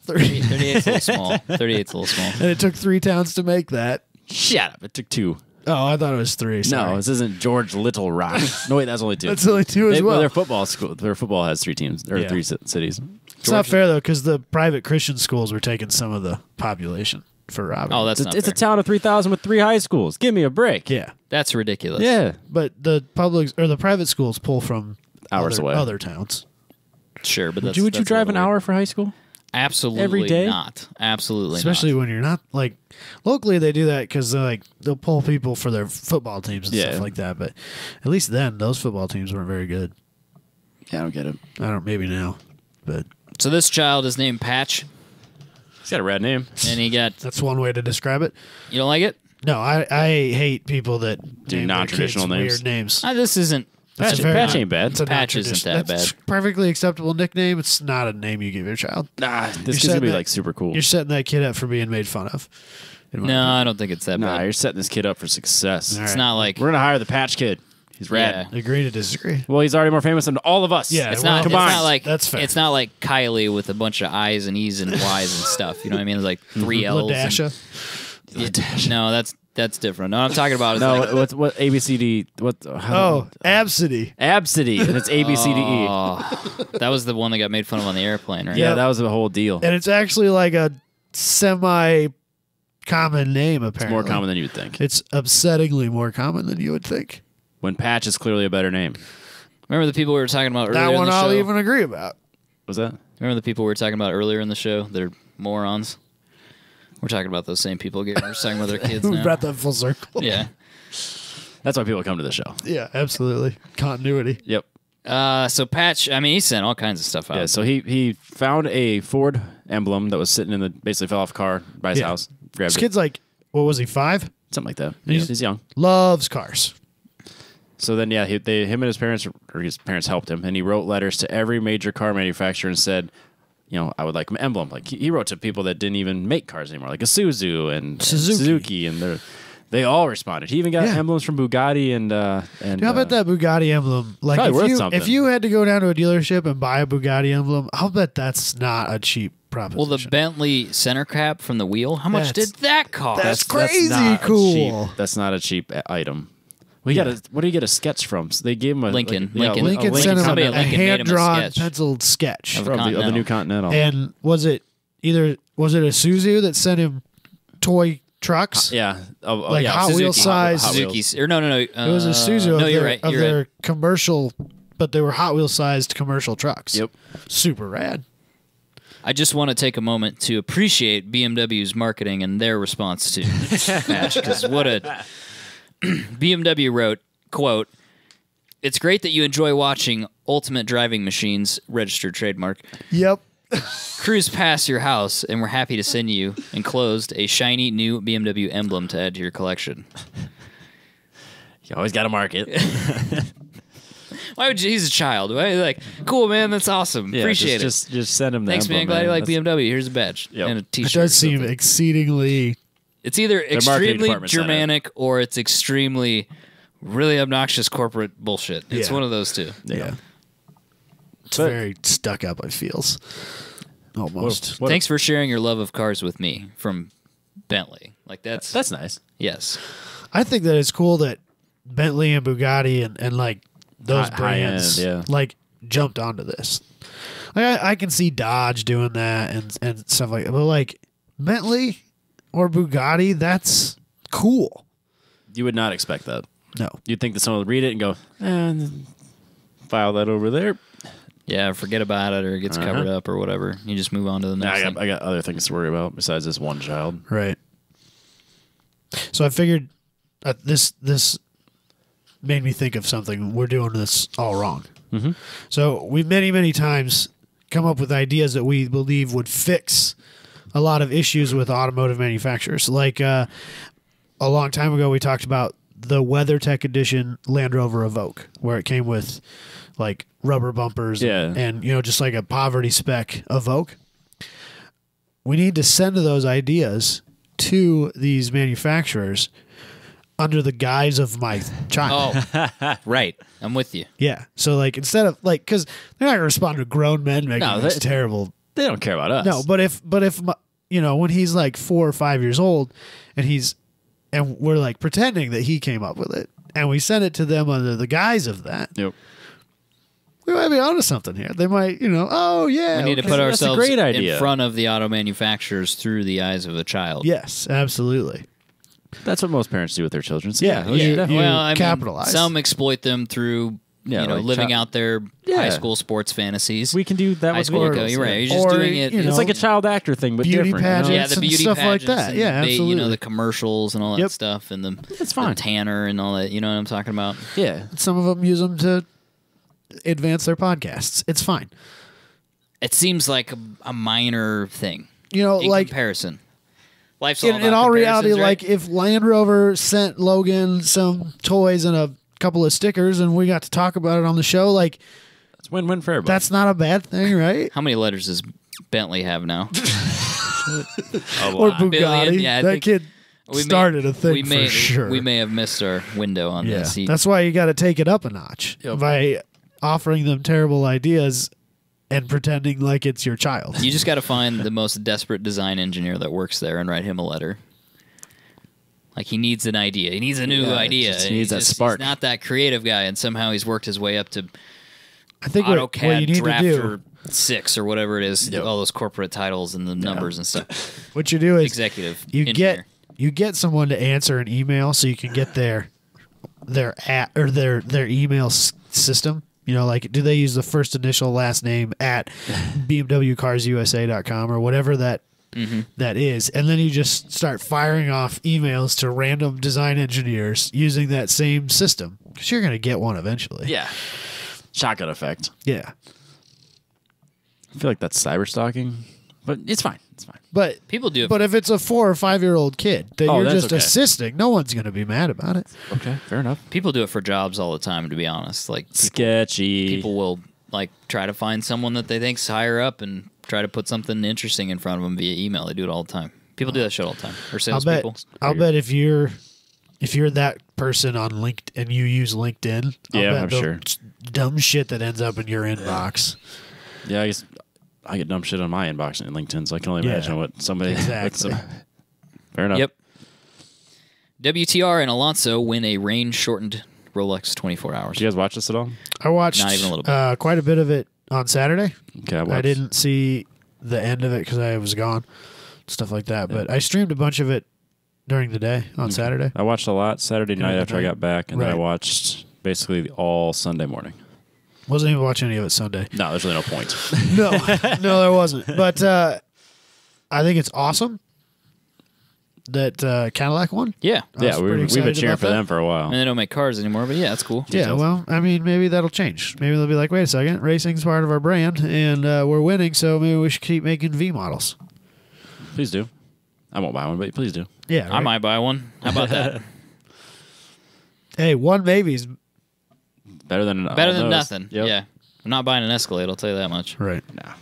38's a little small. 38's a little small. And it took 3 towns to make that. Shut up. It took 2. Oh, I thought it was 3. Sorry. No, this isn't George Little Rock. No, wait, that's only 2. That's only 2 as well. Their football school. Their football has 3 teams or Yeah. 3 cities. It's not fair, though, because the private Christian schools were taking some of the population for Robbie. Oh, that's not It's a fair. town of 3,000 with 3 high schools. Give me a break. yeah. That's ridiculous. Yeah. But the public or the private schools pull from Hours away. other towns. Sure, but Would you that's drive a an little hour weird. for high school? Absolutely every day? not. Absolutely Especially not. when you're not like locally, they do that because they'll pull people for their football teams and Yeah. stuff like that. But at least then, those football teams weren't very good. Yeah, I don't get it. I don't maybe now, but So this child is named Patch, He's got a rad name. and he got. that's one way to describe it. You don't like it? No, I hate people that Do name their non-traditional kids names. Weird names. This isn't. That's Patch, a very- Patch ain't bad. It's a Patch isn't non-tradition- that that's bad. Perfectly acceptable nickname. It's not a name you give your child. Nah, this You're kid's gonna be setting like super cool. You're setting that kid up for being made fun of. in my No, opinion. I don't think it's that Nah, bad. you're setting this kid up for success. All It's right. not like. We're gonna hire the Patch Kid. He's rad. Yeah. Agree to disagree. Well, he's already more famous than all of us. Yeah, It's well, not. It's combined. not like. That's fair. It's not like Kylie with a bunch of I's and E's and Y's and stuff. You know what I mean? It's like 3 L's. and- Ladasha. No, that's different. No, I'm talking about. Is No, like, what ABCD? What? Oh, Absidy. Absidy. And it's ABCDE. oh, that was the one that got made fun of on the airplane, right? Yeah, Yep. that was the whole deal. And it's actually like a semi-common name, It's apparently. more common than you'd think. It's upsettingly more common than you would think. When Patch is clearly a better name. Remember the people we were talking about earlier That in one the I'll show? even agree about. Was that? Remember the people we were talking about earlier in the show? They're morons. We're talking about those same people again. We're just talking about their kids We now. brought that full circle. Yeah. That's why people come to the show. Yeah, absolutely. Continuity. Yep. So Patch, I mean, he sent all kinds of stuff out. Yeah. So he found a Ford emblem that was sitting in the basically fell off a car by his Yeah. house. This Grabbed it. kid's like, what was he, 5? Something like that. He's- He's young. Loves cars. So then, yeah, him and his parents helped him, and he wrote letters to every major car manufacturer and said, I would like an emblem. Like he wrote to people that didn't even make cars anymore, like Isuzu and Suzuki, and they all responded. He even got Yeah. emblems from Bugatti and How about that Bugatti emblem? Like Probably worth if something. you had to go down to a dealership and buy a Bugatti emblem, I'll bet that's not a cheap proposition. Well, the Bentley center cap from the wheel, how much That's- did that cost? that's crazy not a cool. That's not a cheap item. We got what do you get a sketch from? So they gave him a Lincoln. Lincoln. Lincoln a sent him somebody a at Lincoln made him a hand-drawn, sketch. penciled sketch. Of from the Continental. new Continental. And was it a Suzu that sent him toy trucks? yeah, Like yeah, Hot Suzuki. Wheel size. Hot Wheels. Suzuki's. Or no. It was a Suzu No, of, you're their, right. of You're their right. commercial, but they were Hot Wheel sized commercial trucks. Yep. Super rad. I just want to take a moment to appreciate BMW's marketing and their response to Patch, because what a BMW wrote, quote, "It's great that you enjoy watching Ultimate Driving Machines, registered trademark, Yep. cruise past your house, and we're happy to send you, enclosed, a shiny new BMW emblem to add to your collection." You always got to market. Why would you? He's a child. Why, like, cool, man. That's awesome. Yeah, Appreciate it. Just send him. The Thanks, man. emblem, Glad you like That's- BMW. Here's a badge Yep. and a It T-shirt. does seem exceedingly. It's either marketing extremely department said it. Germanic or it's extremely, really obnoxious corporate bullshit. It's Yeah. one of those two. Yeah. It's But- very stuck up, it feels. Almost. What- Thanks for sharing your love of cars with me from Bentley. Like that's That's nice. yes. I think that it's cool that Bentley and Bugatti and like those brands high-end, yeah. like jumped onto this. Like I can see Dodge doing that and stuff like that, but like Bentley or Bugatti, that's cool. You would not expect that. No. You'd think that someone would read it and go, file that over there. Yeah, forget about it, or it gets covered up, or whatever. You just move on to the next thing. I got other things to worry about besides this one child. Right. So I figured this made me think of something. We're doing this all wrong. Mm-hmm. So we've many times come up with ideas that we believe would fix a lot of issues with automotive manufacturers. Like a long time ago, we talked about the WeatherTech edition Land Rover Evoque, where it came with like rubber bumpers and just like a poverty spec Evoque. We need to send those ideas to these manufacturers under the guise of my child. Oh, right. I'm with you. Yeah. So like instead of like, because they're not going to respond to grown men making this terrible. They don't care about us. No, but if when he's like 4 or 5 years old and we're like pretending that he came up with it and we send it to them under the guise of that. Yep. We might be onto something here. They might, oh yeah. We need to put That's a ourselves great idea. in front of the auto manufacturers through the eyes of a child. Yes, absolutely. That's what most parents do with their children. So Yeah, you definitely- Well, I mean, capitalize. some exploit them through like living out their high school sports fantasies. we can do that high with school, girls. you're right. You're just Or, doing it. It's like a child actor thing, but Beauty different. pageants. Yeah, the and beauty stuff like pageants that. and Yeah, the absolutely. the commercials and all that Yep. stuff, and That's fine. the Tanner and all that. You know what I'm talking about? Yeah. Some of them use them to advance their podcasts. It's fine. It seems like a minor thing In in comparison. Life's all in about all comparisons, reality, right? like if Land Rover sent Logan some toys and a couple of stickers and we got to talk about it on the show, like It's win-win for everybody. that's not a bad thing, right? How many letters does Bentley have now? Or Bugatti. Billion? Yeah, I that think kid we started a thing we may, for sure. We may have missed our window on yeah, this. that's why you got to take it up a notch by offering them terrible ideas and pretending like it's your child. You just got to find the most desperate design engineer that works there and write him a letter. Like he needs an idea. He needs a new idea. He needs that spark. He's not that creative guy, and somehow he's worked his way up to I think what AutoCAD you need to Drafter do, 6 or whatever it is. All those corporate titles and the numbers and stuff. what you do is Executive you engineer. get someone to answer an email so you can get their email system. Like do they use the first initial last name at BMWCarsUSA.com or whatever that is, and then you just start firing off emails to random design engineers using that same system because you're going to get one eventually. Yeah. Shotgun effect. Yeah. I feel like that's cyber stalking, but it's fine. It's fine. But People do it. But if it's a 4 or 5 year old kid that you're that's just okay. assisting, no one's going to be mad about it. Okay, fair enough. People do it for jobs all the time, to be honest. Like Sketchy. people will like try to find someone that they think's higher up and try to put something interesting in front of them via email. They do it all the time. People do that shit all the time. Or salespeople. I'll bet if you're that person on LinkedIn and you use LinkedIn, I'll Yeah, bet I'm the sure. dumb shit that ends up in your inbox. Yeah, I guess I get dumb shit on my inbox and LinkedIn, so I can only Yeah, imagine what somebody. exactly. Fair enough. Yep. WTR and Alonso win a range-shortened Rolex 24 hours. Did you guys watch this at all? I watched Not even a little bit. quite a bit of it on Saturday. Okay, I didn't see the end of it because I was gone, stuff like that. But I streamed a bunch of it during the day on Saturday. I watched a lot Saturday night after I got back, and then I Right. watched basically all Sunday morning. Wasn't even watching any of it Sunday. No, there's really no point. No, no, there wasn't. But I think it's awesome that Cadillac won. Yeah. I Yeah, was pretty we've been excited cheering about for that. them for a while. And they don't make cars anymore, but yeah, that's cool. Yeah, well, I mean, maybe that'll change. Maybe they'll be like, wait a second, racing's part of our brand, and we're winning, so maybe we should keep making V models. Please do. I won't buy one, but please do. Yeah, I right? might buy one. How about that? Hey, one maybe's Better than Better than all those. nothing. Yep. Yeah. I'm not buying an Escalade, I'll tell you that much. right. Nah.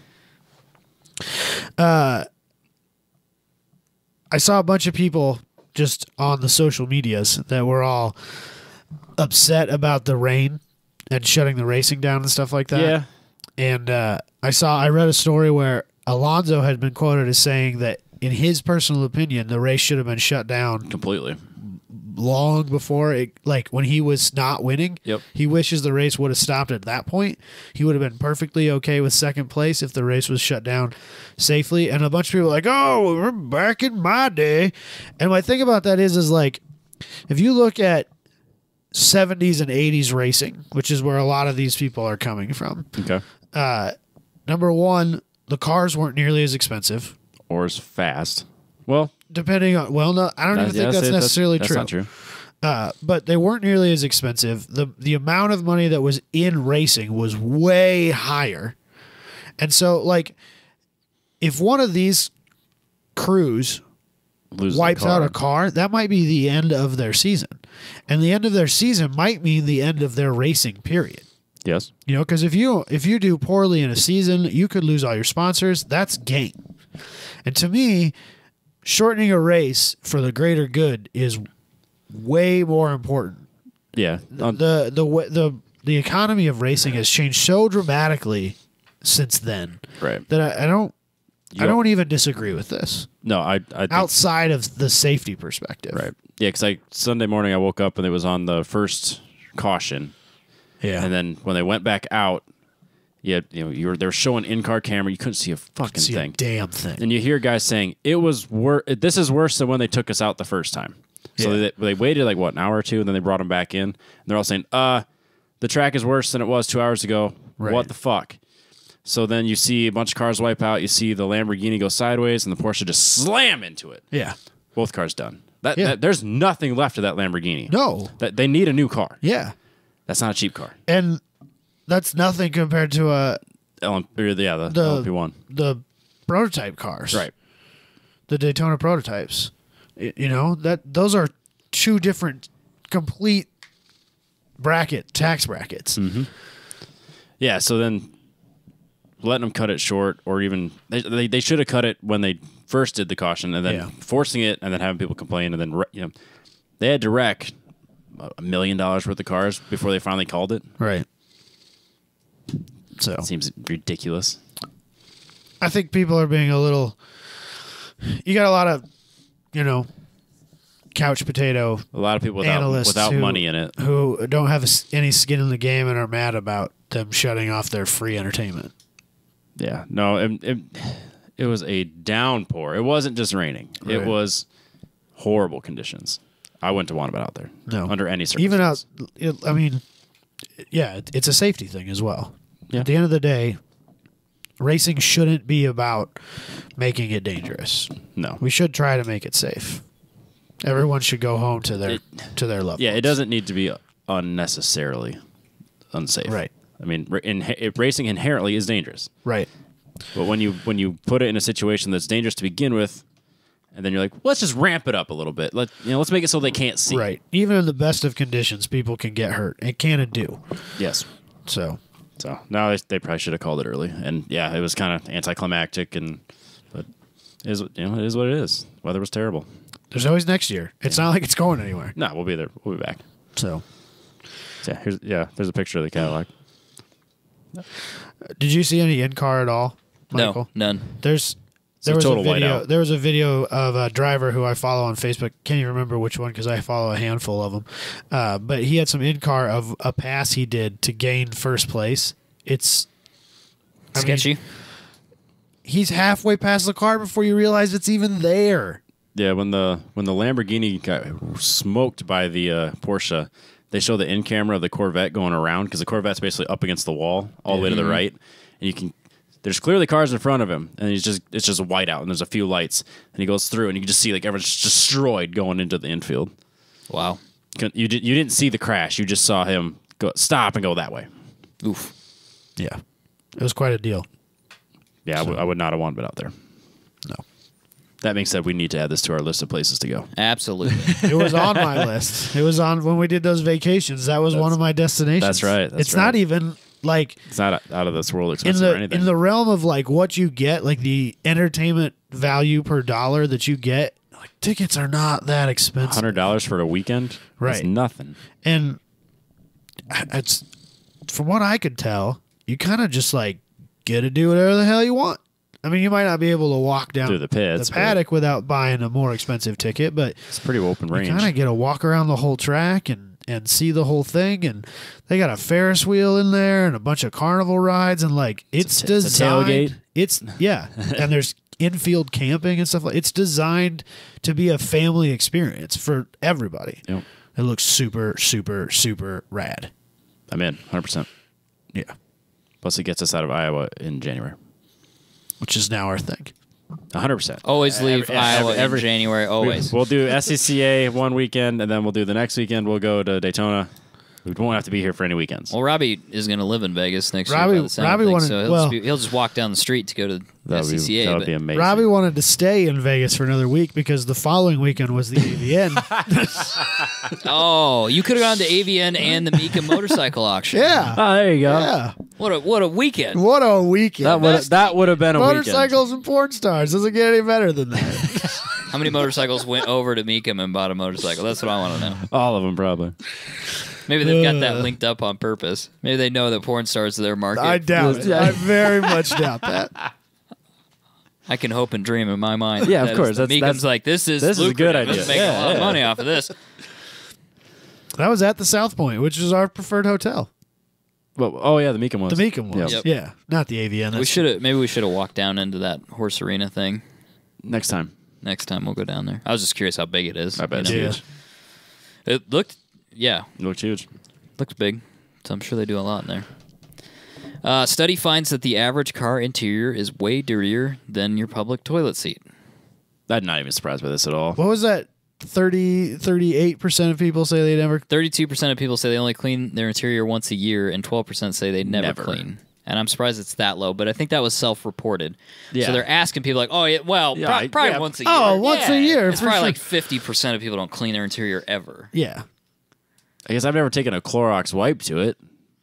I saw a bunch of people just on the social medias that were all upset about the rain and shutting the racing down and stuff like that. Yeah. And I read a story where Alonso had been quoted as saying that in his personal opinion, the race should have been shut down Completely. long before it, like when he was not winning. Yep. He wishes the race would have stopped at that point. He would have been perfectly okay with second place if the race was shut down safely. And a bunch of people are like, oh, we're back in my day. And my thing about that is like, if you look at 70s and 80s racing, which is where a lot of these people are coming from. Okay. Number one, the cars weren't nearly as expensive. Or as fast. Well, depending on, well, no, I don't even think that's necessarily true. That's not true. But they weren't nearly as expensive. The amount of money that was in racing was way higher. And so, like, if one of these crews wipes out a car, that might be the end of their season. And the end of their season might mean the end of their racing period. Yes. You know, because if you do poorly in a season, you could lose all your sponsors. That's gain. And to me, shortening a race for the greater good is way more important. Yeah. The economy of racing has changed so dramatically since then. Right. That I don't even disagree with this. No, I think, outside of the safety perspective. right. Yeah, because like Sunday morning I woke up and it was on the first caution. Yeah. And then when they went back out, they were showing in-car camera. You couldn't see a fucking see thing. a damn thing. And you hear guys saying, it was this is worse than when they took us out the first time. So Yeah. they waited like, what, an hour or two, and then they brought them back in. And they're all saying, the track is worse than it was 2 hours ago. Right. What the fuck? So then you see a bunch of cars wipe out. You see the Lamborghini go sideways, and the Porsche just slam into it. Yeah. Both cars done. Yeah. There's nothing left of that Lamborghini. No. They need a new car. Yeah. That's not a cheap car. And that's nothing compared to the LMP1. the prototype cars. Right. The Daytona prototypes. You know, those are two different complete tax brackets. Mm-hmm. Yeah, so then letting them cut it short, or even they should have cut it when they first did the caution, and then forcing it, and then having people complain, and then they had to wreck $1 million worth of cars before they finally called it. Right. So It seems ridiculous. I think people are being a little. You got a lot of, couch potato A lot of people analysts without money in it. who don't have any skin in the game and are mad about them shutting off their free entertainment. Yeah, no, it was a downpour. It wasn't just raining. Right. It was horrible conditions. I wouldn't have wanted it out there. No. Under any Even circumstances. it's a safety thing as well. Yeah. At the end of the day, racing shouldn't be about making it dangerous. No. We should try to make it safe. Everyone should go home to their loved Yeah, ones. it doesn't need to be unnecessarily unsafe. Right. I mean, racing inherently is dangerous. Right. But when you put it in a situation that's dangerous to begin with, and then you're like, let's just ramp it up a little bit. Let's make it so they can't see. Right. Even in the best of conditions, people can get hurt. It can and do. Yes. So No, they probably should have called it early. And yeah, it was kind of anticlimactic, but it is what it is. Weather was terrible. there's always next year. It's not like it's going anywhere. No, we'll be there. We'll be back. So There's a picture of the Cadillac. did you see any in-car at all, Michael? No, none. There a was a total video. whiteout. There was a video of a driver who I follow on Facebook. Can't even remember which one because I follow a handful of them. But he had some in-car of a pass he did to gain first place. It's Sketchy. He's halfway past the car before you realize it's even there. Yeah, when the Lamborghini got smoked by the Porsche, they show the in camera of the Corvette going around because the Corvette's basically up against the wall all the way to the right, and there's clearly cars in front of him, and it's just a whiteout, and there's a few lights, and he goes through, and you can just see like everyone's destroyed going into the infield. Wow. You didn't see the crash, you just saw him stop and go that way. Oof. Yeah, it was quite a deal. Yeah, I would not have wanted it out there. No. That being said, we need to add this to our list of places to go. Absolutely. It was on my list. It was on when we did those vacations. That was one of my destinations. That's right. It's not even like It's not out of this world expensive or anything. in the realm of like what you get, like the entertainment value per dollar that you get. Like tickets are not that expensive. $100 for a weekend? Right. That's nothing. And it's from what I could tell, you kind of just like get to do whatever the hell you want. I mean, you might not be able to walk down through the pits, the paddock without buying a more expensive ticket, but it's pretty open range. you kind of get to walk around the whole track and see the whole thing. And they got a Ferris wheel in there and a bunch of carnival rides, and like it's designed. Tailgate. It's and there's infield camping and stuff like. It's designed to be a family experience for everybody. Yep. It looks super, super, super rad. I'm in 100%. Yeah, Plus, it gets us out of Iowa in January. which is now our thing. 100%. Always leave Iowa in January. Always. We'll do SCCA one weekend, and then we'll do the next weekend. We'll go to Daytona. We won't have to be here for any weekends. Well, Robbie is going to live in Vegas next Robbie- year. By the sound of Robbie things, wanted- so well- he'll just walk down the street to go to That SCCA. would but- be amazing. Robbie wanted to stay in Vegas for another week because the following weekend was the AVN. Oh, you could have gone to AVN and the Mika motorcycle auction. Yeah. Oh, there you go. Yeah. What a weekend. What a weekend. That would have been a weekend. Motorcycles and porn stars. Doesn't get any better than that. How many motorcycles went over to Mika and bought a motorcycle? That's what I want to know. All of them, probably. Maybe they've got that linked up on purpose. Maybe they know that porn stars are their market. I doubt it. I very much doubt that. I can hope and dream in my mind. Yeah, of That course. is the Mika's like, this is a good lucrative. idea. Let's make a lot of money off of this. That was at the South Point, which is our preferred hotel. Well, oh, yeah, the Meekum was. The Meekum was. Yep. Yeah. Not the AVN. Maybe we should have walked down into that horse arena thing. Next time. Next time we'll go down there. I was just curious how big it is. I bet it's you know? huge. It looked, It looked huge. looked big. So I'm sure they do a lot in there. Study finds that the average car interior is way dirtier than your public toilet seat. I'm not even surprised by this at all. What was that? 38% of people say they never. 32% of people say they only clean their interior once a year, and 12% say they never clean. And I'm surprised it's that low, but I think that was self-reported. Yeah. So they're asking people like, oh, yeah, well, Yeah, probably yeah. once a year. Oh, once a year. It's for probably sure. like 50% of people don't clean their interior ever. Yeah. I guess I've never taken a Clorox wipe to it,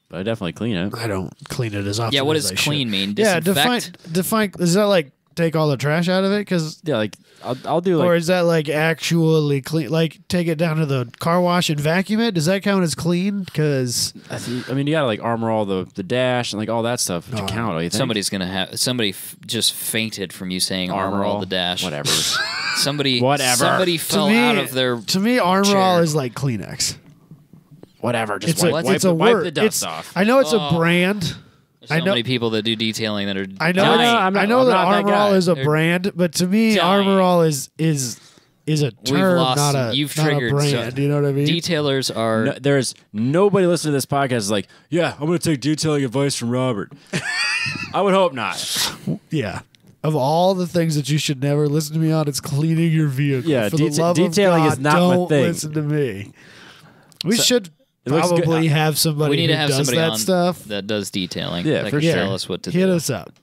but I definitely clean it. I don't clean it as often. Yeah, what as does I clean should. mean? Yeah, Disinfect? define. Is that like take all the trash out of it? Because Yeah, like I'll do or like is that like actually clean? Like take it down to the car wash and vacuum it? Does that count as clean? Because I mean you gotta like armor all the dash and like all that stuff to count. Don't you think? Somebody's going to have... Somebody just fainted from you saying armor all the dash. Whatever. Somebody Whatever. fell out of their... to me, Armor chair. All is like Kleenex. Whatever. Just It's a wipe it's a wipe word. the dust It's- off. I know it's a brand. There's I so know- many people that do detailing that are I know. dying. I'm not- I know I'm that not that Armor All guy. is a They're brand, but to me, dying. Armor All is a term, lost not some- a you've not triggered a brand. some- You know what I mean? Detailers are... No, there's nobody listening to this podcast is like, yeah, I'm going to take detailing advice from Robert. I would hope not. Yeah. Of all the things that you should never listen to me on, it's cleaning your vehicle. Yeah, For the love detailing of is God, not my don't thing. listen to me. We should it looks good. probably have somebody we need who to have does somebody that on stuff. that does detailing. Yeah, that for can sure. tell us what to Hit do. us up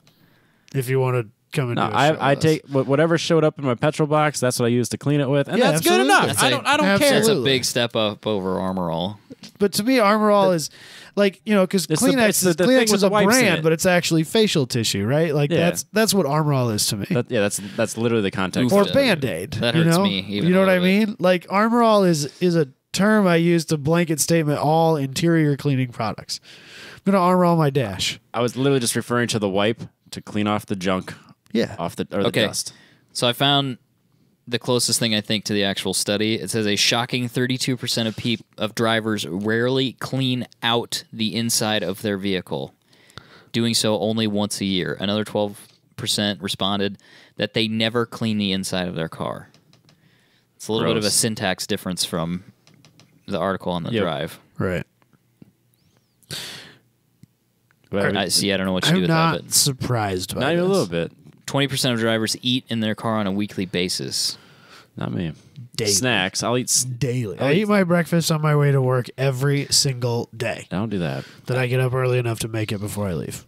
if you want to come into No, a show I with take us. whatever showed up in my petrol box. That's what I use to clean it with, and Yeah, that's good absolutely. enough. That's I don't care. That's a Absolutely. big step up over Armor All. But to me, Armor All is like, you know, because It's the- Kleenex, it's the thing Kleenex with is the a wipes in brand, it. but it's actually facial tissue, right? Like Yeah. that's what Armor All is to me. Yeah, that's literally the context. Or Yeah. Band-Aid. That you hurts know? me even You know a what I little bit. mean? Like Armor All is a term I use to blanket statement all interior cleaning products. I'm gonna Armor All my dash. I was literally just referring to the wipe to clean off the junk Yeah. off the Okay. dust. So I found the closest thing I think to the actual study. It says a shocking 32% of drivers rarely clean out the inside of their vehicle, doing so only once a year. Another 12% responded that they never clean the inside of their car. It's a little bit of a Gross. syntax difference from the article on the Yep. drive. Right. But I see. I don't know what you do I'm with not that, but surprised by not even a this. little bit. 20% of drivers eat in their car on a weekly basis. Not me. Daily. Snacks. I'll eat. Daily. I eat my breakfast on my way to work every single day. Don't do that. That I get up early enough to make it before I leave.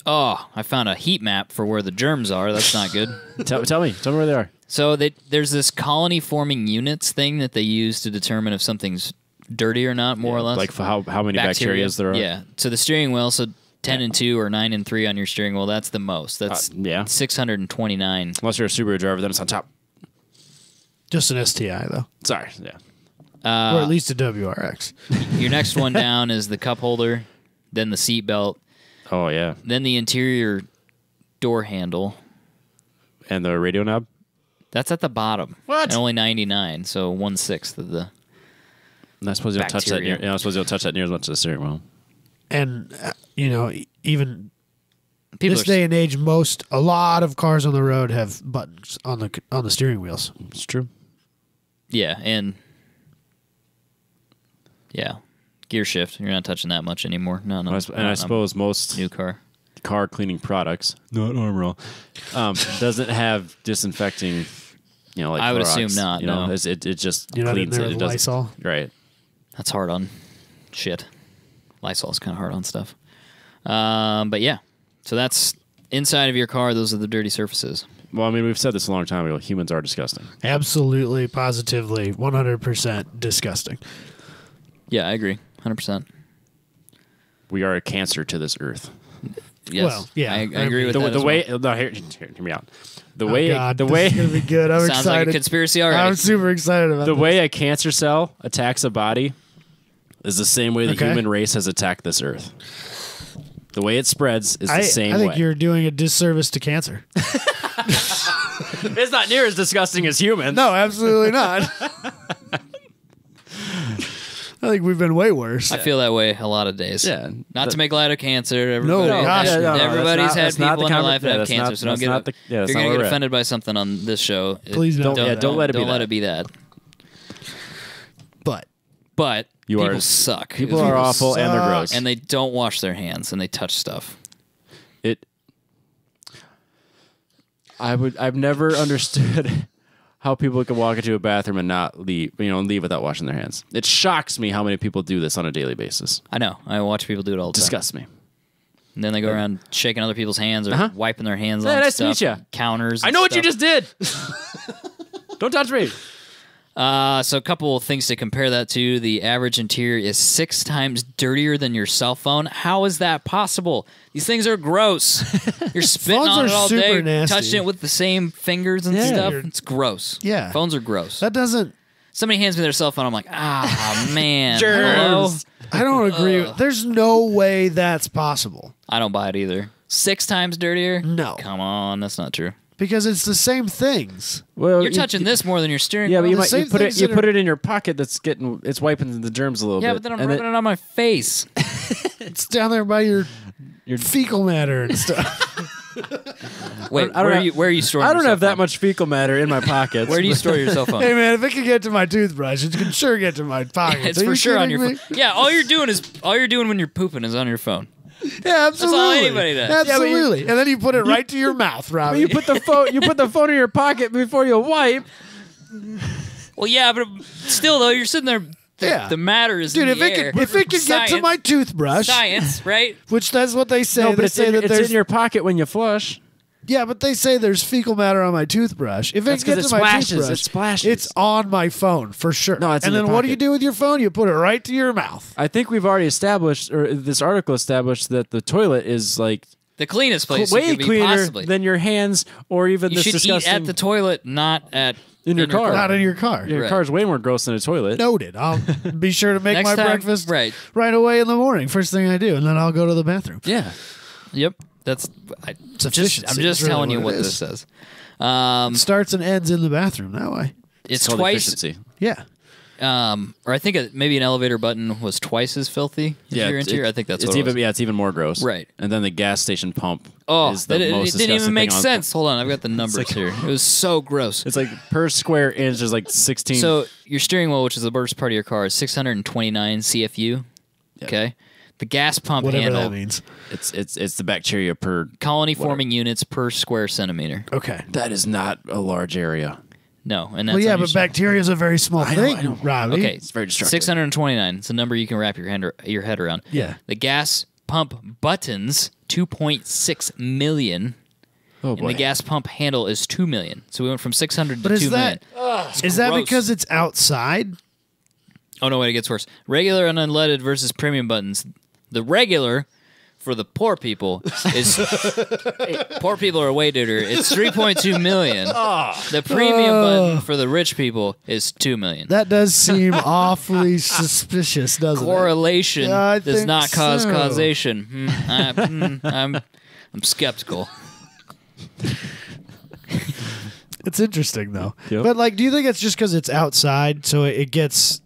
Oh, I found a heat map for where the germs are. That's not good. Tell me where they are. So there's this colony forming units thing that they use to determine if something's dirty or not, more or less. Like for how many bacteria there are. Yeah. So the steering wheel, so 10 and 2 or 9 and 3 on your steering wheel, that's the most. That's yeah. 629. Unless you're a Subaru driver, then it's on top. Just an STI though. Sorry. Yeah. Or at least a WRX. Your next one down is the cup holder, then the seat belt, Oh yeah. then the interior door handle, And the radio knob? That's at the bottom. What? And only 99, so 1/6 of the. And I suppose you'll touch that. Bacteria. I suppose you'll touch that near as much as the steering wheel. And even People this are, day and age, a lot of cars on the road have buttons on the steering wheels. It's true. yeah, and gear shift. You're not touching that much anymore. No, I suppose most new car. car cleaning products, not Armor All, doesn't have disinfecting. Like I would Clorox, assume not. No, it just You're not in cleans there it. with It doesn't. Lysol. Right. that's hard on shit. Lysol's kind of hard on stuff. But yeah, so that's inside of your car. Those are the dirty surfaces. Well, I mean, we've said this a long time ago. Humans are disgusting. Absolutely, positively, 100% disgusting. Yeah, I agree, 100%. We are a cancer to this earth. Yes. Well, yeah, I I agree mean, with The, that. the as way, well. no, hear me out. The Oh, way, God, the this way, is gonna be good. I'm sounds excited. like a conspiracy already. I'm super excited about the this. way a cancer cell attacks a body is the same way the Okay. human race has attacked this earth. The way it spreads is the same I think way. you're doing a disservice to cancer. It's not near as disgusting as humans. No, absolutely not. I think we've been way worse. I feel that way a lot of days. Yeah. Not to make light of cancer. No, Everybody, gosh, no, everybody's had that's not people the in their life that have that's cancer, not- so don't that's get not the- yeah, that's if you're not gonna where get we're at. offended by something on this show. Please don't. Don't let it be Don't let that. it be that. But You people are- suck. People are awful and they're suck. gross. and they don't wash their hands and they touch stuff. I've never understood how people can walk into a bathroom and not leave without washing their hands. It shocks me how many people do this on a daily basis. I know. I watch people do it all the time. Disgusts me. And then they go around shaking other people's hands or Uh-huh. wiping their hands Hey, on nice to stuff, meet ya. counters. I and know what you stuff. just did. Don't touch me. So a couple of things to compare that to. The average interior is 6 times dirtier than your cell phone. How is that possible? These things are gross. You're spitting Phones on are it all super day, nasty. touching it with the same fingers and Yeah. stuff. You're- It's gross. Yeah. Phones are gross. that doesn't. Somebody hands me their cell phone, I'm like, man. Hello? Germs. I don't agree. There's no way that's possible. I don't buy it either. 6 times dirtier? No. Come on, that's not true. Because it's the same things. Well, You're touching this more than your steering Yeah, but wheel. you the might same put it. things You that put are- it in your pocket. It's wiping the germs a little bit. Yeah, but then I'm and rubbing it on my face. It's down there by your fecal matter and stuff. Wait, I don't know- where are you storing I don't your have cell that much fecal matter in my pockets. Where do you store your cell phone? Hey man, if it can get to my toothbrush, it can sure get to my pocket. It's for sure on your phone. Yeah, all you're doing when you're pooping is on your phone. Yeah, absolutely. all anybody does. Absolutely. And then you put it right to your mouth, Robbie. You put the phone. You put the phone in your pocket before you wipe. Well, yeah, but still though, you're sitting there. Yeah. The matter is Dude, in if the it air. can get to Science- my toothbrush, science, right? which that's what they say. No, they but it's say that it's there's in your pocket when you flush. yeah, but they say there's fecal matter on my toothbrush. If That's it 'cause gets it to my splashes. toothbrush, It splashes. it's on my phone for sure. No, it's and in your then what do you pocket. do with your phone? You put it right to your mouth. I think we've already established, or this article established, that the toilet is like The cleanest place way it could be cleaner possibly. than your hands or even You this should disgusting eat at the toilet, not at in your car. Not in your car. Your Right. car's way more gross than a toilet. Noted. I'll be sure to make Next my time- breakfast right. away in the morning. First thing I do, and then I'll go to the bathroom. Yeah. Yep. That's. I'm efficiency. just That's really telling you what what it this is. says. Starts and ends in the bathroom that way. It's called twice. efficiency. Yeah. Or I think maybe an elevator button was twice as filthy as your interior. I think that's it's what it even was. it's even more gross. Right. And then the gas station pump. Oh, is the it most didn't disgusting even make thing on- sense. Hold on, I've got the numbers like- here. It was so gross. It's like per square inch is like 16. So your steering wheel, which is the worst part of your car, is 629 CFU. Okay. The gas pump Whatever handle, that means. it's the bacteria per. colony forming units per square centimeter. Okay. That is not a large area. No, and that's Well, yeah, on your but bacteria is a very small I know, thing, I know. Robbie. Okay, It's very destructive. 629. It's a number you can wrap your head around. Yeah. The gas pump buttons 2.6 million, Oh and boy. the gas pump handle is 2 million. So we went from 600 But to is 2 million. is that gross. because it's outside? Oh no, wait, it gets worse. Regular and unleaded versus premium buttons. The regular for the poor people is poor people are way dirtier. It's 3.2 million. The premium button for the rich people is 2 million. That does seem awfully suspicious, doesn't Correlation Yeah, I does think not cause so. causation. I'm skeptical. It's interesting though. Yep. But like, do you think it's just because it's outside, so it gets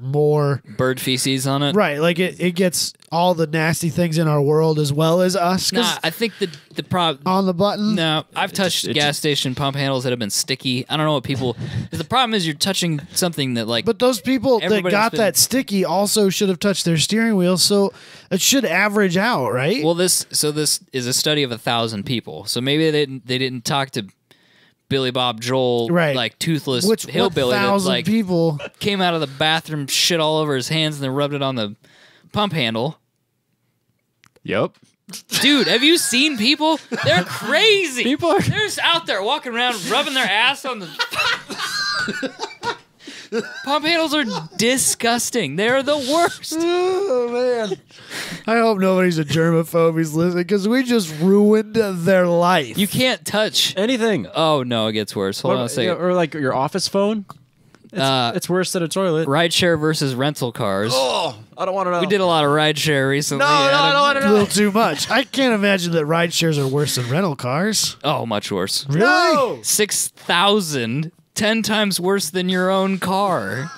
more Bird feces on it. right? Like it gets all the nasty things in our world as well as us. 'Cause Nah, I think the problem. on the button. No, I've touched gas station pump handles that have been sticky. I don't know what people. The problem is you're touching something that like. But those people that Everybody's got been- that sticky also should have touched their steering wheel, so it should average out, right? Well, this is a study of 1,000 people. So maybe they didn't talk to Billy Bob Joel, Right. like toothless Which hillbilly that 1,000 like people? came out of the bathroom, shit all over his hands, and then rubbed it on the pump handle. Yep. Dude, have you seen people? They're crazy. People are- They're just out there walking around, rubbing their ass on the. Pump handles are disgusting. They're the worst. Oh man! I hope nobody's a germaphobe who's listening because we just ruined their life. You can't touch. Anything. Oh no, it gets worse. Hold on a second. Or like your office phone. It's worse than a toilet. Rideshare versus rental cars. Oh, I don't want to know. We did a lot of rideshare recently. I don't want to a little too much. I can't imagine that ride shares are worse than rental cars. Oh, much worse. Really? No! 6,000, 10 times worse than your own car.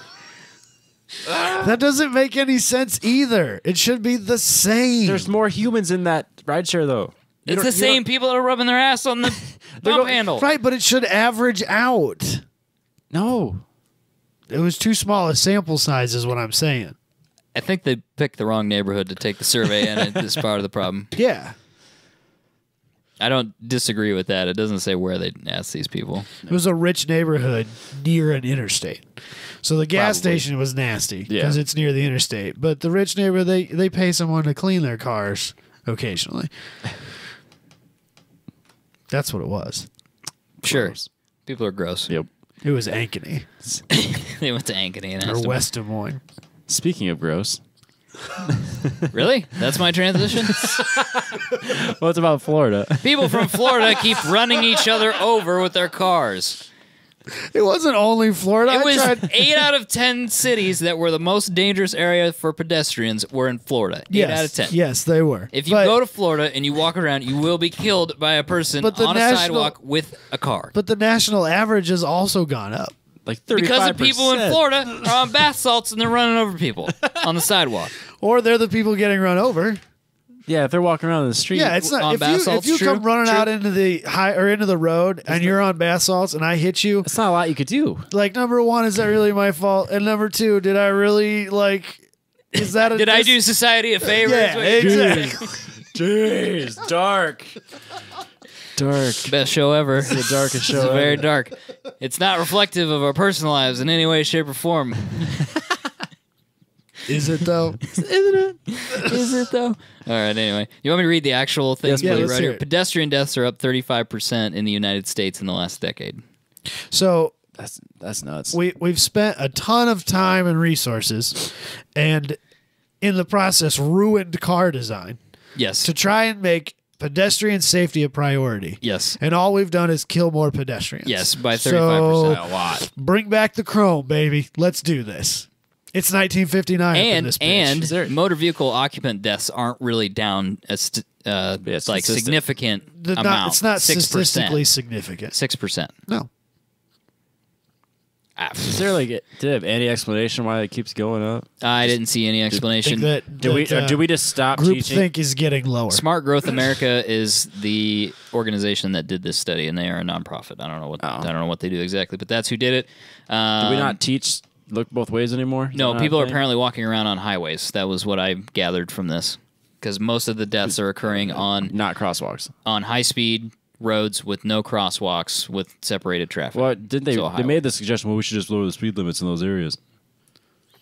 That doesn't make any sense either. It should be the same. There's more humans in that rideshare though. It's the same people that are rubbing their ass on the pump handle. Right, but it should average out. No. It was too small a sample size, is what I'm saying. I think they picked the wrong neighborhood to take the survey, and it's part of the problem. Yeah. I don't disagree with that. It doesn't say where they asked these people. It was a rich neighborhood near an interstate. So the gas Probably. station was nasty Yeah. because it's near the interstate. But the rich neighborhood, they pay someone to clean their cars occasionally. That's what it was. Sure. Gross. People are gross. Yep. It was Ankeny They went to Ankeny and or asked them. West Des Moines. Speaking of gross, Really? That's my transition? what's about Florida? People from Florida keep running each other over with their cars. It wasn't only Florida. It I was tried. 8 out of 10 cities that were the most dangerous area for pedestrians were in Florida. 8 out of 10. Yes, they were. If you But- go to Florida and you walk around, you will be killed by a person But the on a national- sidewalk with a car. But the national average has also gone up. Like 35%. Because the people in Florida are on bath salts and they're running over people on the sidewalk. Or they're the people getting run over. Yeah, if they're walking around the street. Yeah, it's on not. bath If salts, you come true, running true. out into the high or into the road and you're on bath salts and I hit you, It's not a lot you could do. like number one, is that really my fault? And number two, did I really like? Is that a Did I do society a favor? Yeah, Is what you're saying. exactly. Jeez, dark. Dark. Best show ever. The darkest It's show very ever. dark. It's not reflective of our personal lives in any way, shape, or form. Is it though? Is it though? All right. Anyway, you want me to read the actual thing? Yes, Yeah, please. let's right hear here. it. Pedestrian deaths are up 35% in the United States in the last decade. So That's nuts. we've spent a ton of time and resources, and in the process, ruined car design Yes. to try and make pedestrian safety a priority. Yes. And all we've done is kill more pedestrians. Yes, by 35%. So a lot. bring back the chrome, baby. Let's do this. It's 1959 up in this bitch. Is there- motor vehicle occupant deaths aren't really down as it's like consistent. significant It's amount. not 6%. statistically significant. 6%. No. Is there like, did it have any explanation why it keeps going up? I didn't see any I explanation. think that, Did we just stop teaching? groupthink is getting lower. Smart Growth America is the organization that did this study, and they are a nonprofit. I don't know what they do exactly, but that's who did it. Do we not teach look both ways anymore? Is No, that not people a are thing? apparently walking around on highways. That was what I gathered from this, because most of the deaths are occurring on not crosswalks. high speed roads with no crosswalks with separated traffic. What did they? So a They highway. made the suggestion. Well, we should just lower the speed limits in those areas.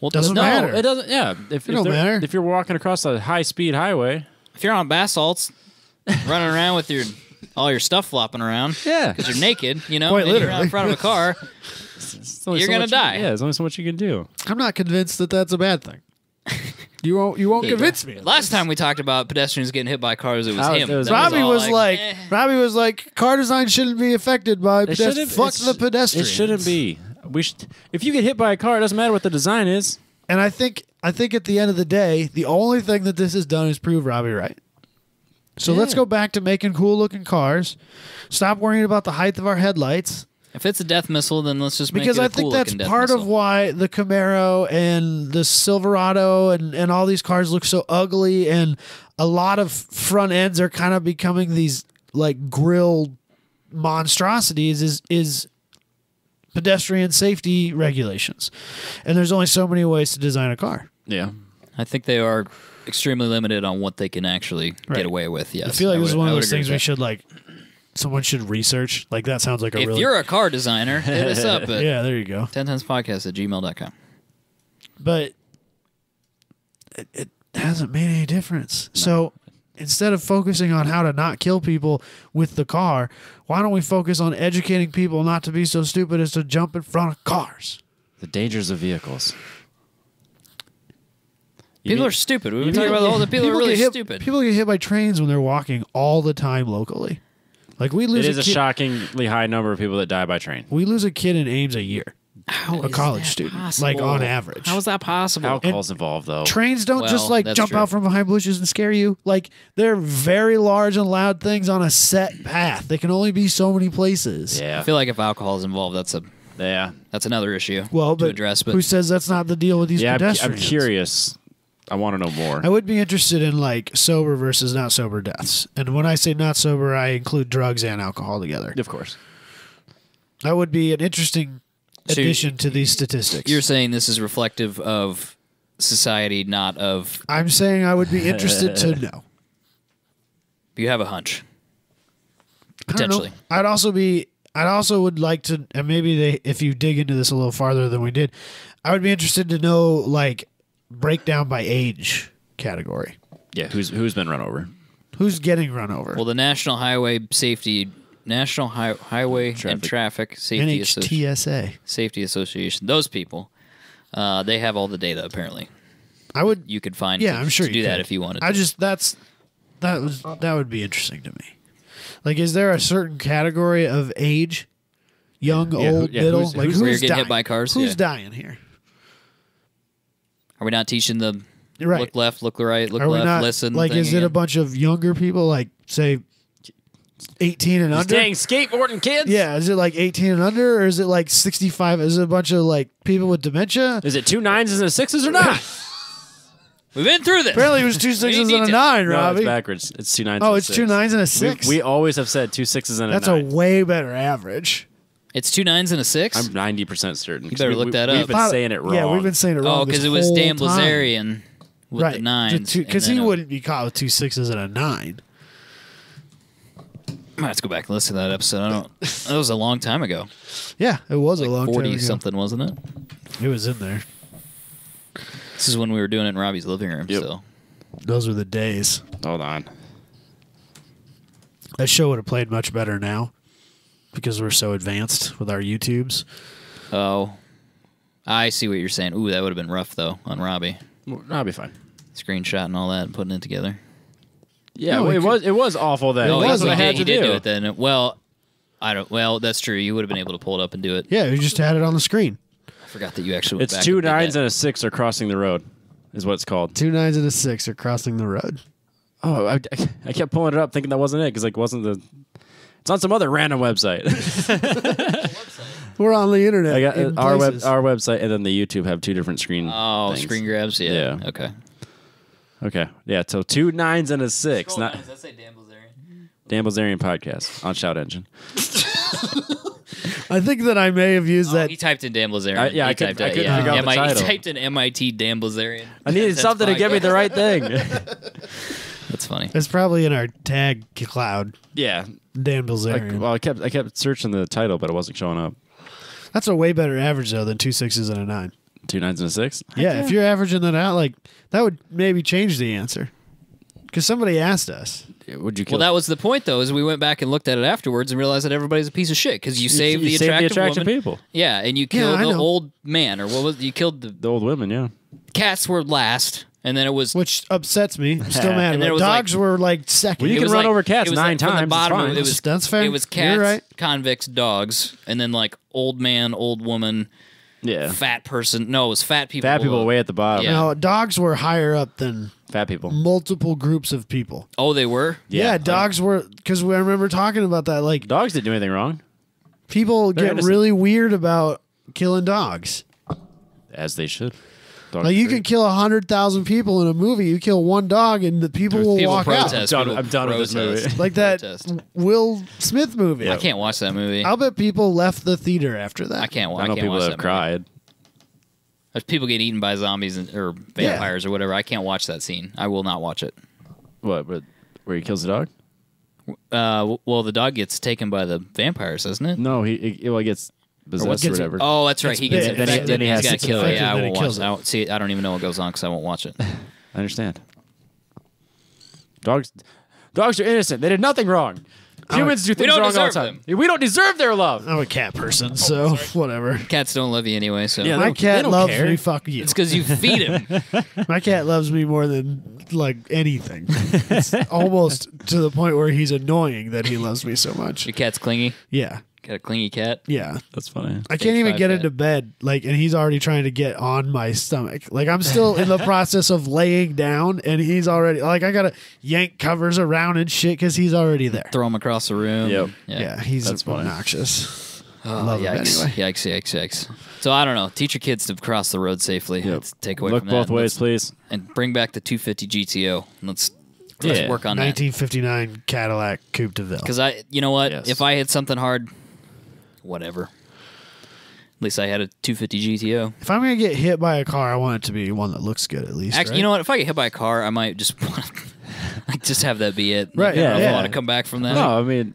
Well, Doesn't no, matter. It doesn't. Yeah, if don't they're- matter. if you're walking across a high speed highway, If you're on bath salts, running around with all your stuff flopping around, yeah, because you're naked, Quite and you're literally. in front of a car, it's only you're so gonna much die. Yeah, there's only so much you can do. I'm not convinced that that's a bad thing. You won't convince me. of Last this. time we talked about pedestrians getting hit by cars, it was Oh, him. it was- That Robbie all was like, eh. Robbie was like, car design shouldn't be affected by pedestrians. Fuck the pedestrians. It shouldn't be. We should. If you get hit by a car, it doesn't matter what the design is. And I think at the end of the day, the only thing that this has done is prove Robbie right. So let's go back to making cool-looking cars. Stop worrying about the height of our headlights. If it's a death missile, then let's just Because make it I a think cool that's looking death part missile. of why the Camaro and the Silverado and all these cars look so ugly, and a lot of front ends are kind of becoming these like grill monstrosities is pedestrian safety regulations. And there's only so many ways to design a car. Yeah. I think they are extremely limited on what they can actually get away with. Yes, I feel like this is one of those things agree we with should like. Someone should research. Like that sounds like a that. If really. you're a car designer, hit us up at Yeah, there you go. 10tenspodcast@gmail.com. But it hasn't made any difference. No. So instead of focusing on how to not kill people with the car, why don't we focus on educating people not to be so stupid as to jump in front of cars? The dangers of vehicles. People are stupid. We've been talking about the people are really stupid. People get hit by trains when they're walking all the time locally. Like we lose It is a kid, shockingly high number of people that die by train. we lose a kid in Ames a year. How A is college that student, possible? like on average. How is that possible? Alcohol's involved, though. Trains don't Well, just like that's jump true. out from behind bushes and scare you. Like they're very large and loud things on a set path. They can only be so many places. Yeah. I feel like if alcohol is involved, Yeah. that's another issue Well, to but address. But who says that's not the deal with these Yeah, I'm pedestrians? curious. I want to know more. I would be interested in like sober versus not sober deaths. And when I say not sober, I include drugs and alcohol together. Of course. That would be an interesting So addition to these statistics. you're saying this is reflective of society, not of. I'm saying I would be interested to know. You have a hunch. I don't know. Potentially. I'd also would like to, and maybe if you dig into this a little farther than we did, I would be interested to know like breakdown by age category. Yeah, who's been run over? Who's getting run over? Well, the National Highway and Traffic Safety NHTSA. Safety Association. Those people, they have all the data. Apparently, I would. you could find. Yeah, to, I'm sure to you do that could. if you wanted. I to. just that would be interesting to me. Like, is there a certain category of age? Young, old, middle? who's- Like who's- where you're who's getting dying? hit by cars? Who's Yeah. dying here? Are we not teaching the Right. look left, look right, look Are we left, not listen? like? thing Is it a again? bunch of younger people, like say 18 and under? Dang skateboarding kids? Yeah, is it like 18 and under, or is it like 65? Is it a bunch of like people with dementia? Is it 2 9s and a 6s or not? We've been through this. Apparently, it was 2 6s and a detail. 9, No, Robbie. it's backwards. It's 2 9s. Oh, and a it's 6. 2 9s and a 6. We always have said 2 6s and a That's 9. a way better average. It's 2 9s and a 6. I'm 90% certain. You better look that up. We've been saying it wrong. Yeah, we've been saying it wrong. Oh, because this it was whole Dan time. Blazarian with right. the 9s. Because he wouldn't be caught with 2 6s and a 9. I might have to go back and listen to that episode. I don't. That was a long time ago. Yeah, it was Like a long time 40 ago. something, wasn't it? It was in there. This is when we were doing it in Robbie's living room. Yep. Still, Those were the days. Hold on. That show would have played much better now because we're so advanced with our YouTubes. oh, I see what you're saying. Ooh, that would have been rough though on Robbie. I'll be fine. Screenshot and all that, and putting it together. Yeah, No, well, it was awful then. It That's was what I awful. had he to did do. do it then. Well, I don't. Well, that's true. You would have been able to pull it up and do it. Yeah, we just had it on the screen. I forgot that you actually. Went It's back 2 and did 9s that. and a 6 are crossing the road, is what it's called. 2 9s and a 6 are crossing the road. Oh, I kept pulling it up thinking that wasn't it because like wasn't the. It's on some other random website. We're on the internet. I got in our places. website and then the YouTube have 2 different screen. Oh, things. screen grabs. Yeah. Yeah. Okay. Okay, yeah. So 2 9s and a 6. Not Does that say Dan Blazarian? Dan Blazarian podcast on Shout Engine. I think that I may have used that. He typed in Dan Blazarian. Yeah, He I couldn't typed it, figure out the MIT title. He typed in MIT Dan Blazarian. I needed That's something to get me the right thing. That's funny. It's probably in our tag cloud. yeah. Dan Bilzerian. Well, I kept searching the title, but it wasn't showing up. That's a way better average though than 2 6s and a 9. 2 9s and a 6. Yeah, if you're averaging that out, like that would maybe change the answer. Because somebody asked us. Would you kill? Well, that was the point, though, is we went back and looked at it afterwards and realized that everybody's a piece of shit because you saved the attractive woman. people. Yeah, and you killed I the know. old man, or what was you killed the The old women, yeah. cats were last, and then it was Which upsets me. I'm still mad And then about it it. was Dogs like- were like second. Well, you it can was run over cats it was 9 from the times, it's bottom fine. It was That's fair. It was You're cats, right. convicts, dogs, and then like old man, old woman, Yeah. fat person. No, it was fat people. Fat people below. way at the bottom. Yeah. No, dogs were higher up than Fat people. multiple groups of people. Oh, they were? Yeah, dogs were, because I remember talking about that. Like, Dogs didn't do anything wrong, people They're get innocent. really weird about killing dogs. as they should. Dogs Like, are you great. can kill 100,000 people in a movie. You kill one dog, and the people will People walk protest. I'm done- people I'm done with this protest. movie. Like that Protest. Will Smith movie. Yeah. I can't watch that movie. I'll bet people left the theater after that. I can't watch. I know can't people watch that have that movie. cried. There's people getting eaten by zombies or vampires or whatever. I can't watch that scene. I will not watch it. What? Where he kills the dog? Well, the dog gets taken by the vampires, doesn't it? No, he gets possessed or gets- whatever. Oh, that's right. He gets bit. infected. Then he He's has got to killed. infected, Yeah, I then won't he watch. kills I don't see. I don't even know what goes on because I won't watch it. I understand. Dogs are innocent. They did nothing wrong. Humans do things don't wrong all the deserve time. We don't deserve their love. I'm a cat person, so whatever. Cats don't love you anyway, so Yeah, My they cat don't loves care. me. Fuck you. it's because you feed him. My cat loves me more than like anything. It's almost to the point where he's annoying that he loves me so much. Your cat's clingy. Yeah, Got a clingy cat. yeah. That's funny. I can't even five get cat. into bed, like, and he's already trying to get on my stomach. Like, I'm still in the process of laying down, and he's already like, I gotta yank covers around and shit because he's already there. Throw him across the room. Yep. Yeah, he's That's funny. obnoxious. Oh, Love him yikes. anyway. Yikes. So I don't know. Teach your kids to cross the road safely. Yep. Let's take away Look from that. both ways, Let's- please. and bring back the 250 GTO. Let's Yeah. work on that. 1959 Cadillac Coupe de Ville. Because you know what? Yes. If I hit something hard, whatever. At least I had a 250 GTO. If I'm gonna get hit by a car, I want it to be one that looks good at least. Actually, right? you know what? If I get hit by a car, I might just want to like just have that be it. Right, I don't know if yeah. I want to come back from that. No, I mean,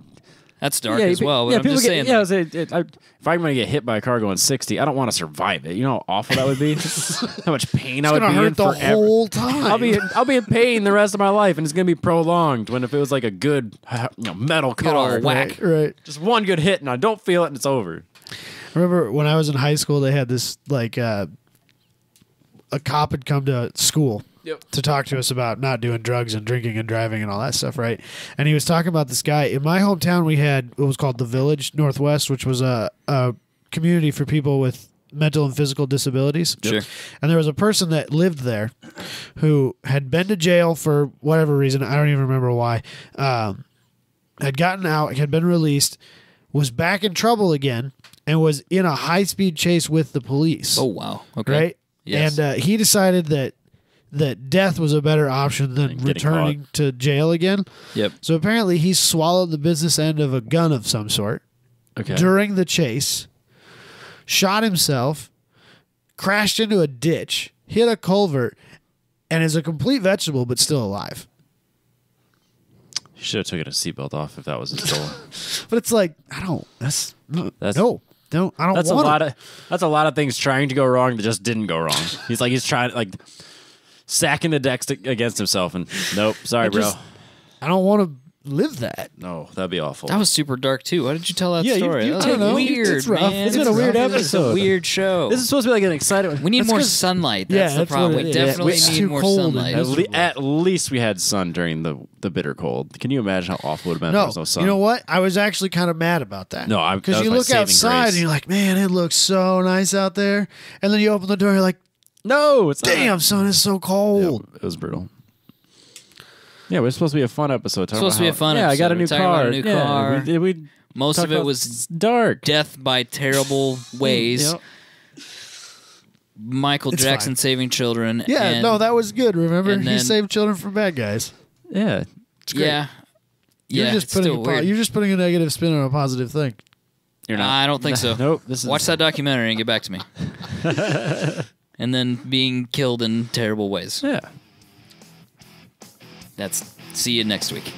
That's dark as well. But I'm people just saying. Yeah, if I'm going to get hit by a car going 60, I don't want to survive it. You know how awful that would be? How much pain I it's would gonna be in hurt the forever. whole time. I'll be in pain the rest of my life, and it's going to be prolonged. When if it was like a good, metal Good old car, whack. right. just one good hit, and I don't feel it, and it's over. Remember when I was in high school, they had this like a cop had come to school to talk to us about not doing drugs and drinking and driving and all that stuff, right? And he was talking about this guy in my hometown. We had what was called the Village Northwest, which was a community for people with mental and physical disabilities. Sure. And there was a person that lived there who had been to jail for whatever reason. I don't even remember why. Had gotten out, had been released, was back in trouble again, and was in a high-speed chase with the police. Oh wow. Okay. Right? Yes. And he decided that death was a better option than Getting returning to jail again. Yep. So apparently he swallowed the business end of a gun of some sort Okay. during the chase, shot himself, crashed into a ditch, hit a culvert, and is a complete vegetable but still alive. You should have taken a seatbelt off if that was his goal. But it's like, I don't. That's That's- no. Don't. I don't That's a want lot it. of a lot of things trying to go wrong that just didn't go wrong. He's trying like sacking the decks against himself, and nope, sorry, bro. I don't want to live that. No, that'd be awful. That was super dark too. Why did you tell that Yeah, you- story? you That was took it. weird, It's rough. man. It's been a weird It's a episode. weird show. This is supposed to be like an exciting. We need That's more 'cause- sunlight. Yeah, That's the that's what problem. it We is. definitely It's need too more cold and sunlight. miserable. At least we had sun during the bitter cold. Can you imagine how awful it would have been if there No, was no sun? you know what? I was actually kind of mad about that. No, that because was you my look saving outside grace. and you're like, man, it looks so nice out there, and then you open the door, you're like, No, it's damn, not. son, it's so cold. It was brutal. Yeah, we're supposed to be a fun episode. It's supposed to be a fun Yeah, I got a episode. new We're talking car. about a new car. We Most talked of it about was dark. death by terrible ways. Yep. Michael It's Jackson fine. saving children. Yeah, and, no, that was good. Remember, and he then- saved children from bad guys. Yeah. great. yeah. You're Yeah, just it's putting still weird. you're just putting a negative spin on a positive thing. You're not. I don't think so. Nope. This is Watch that documentary and get back to me. And then being killed in terrible ways. Yeah. See you next week.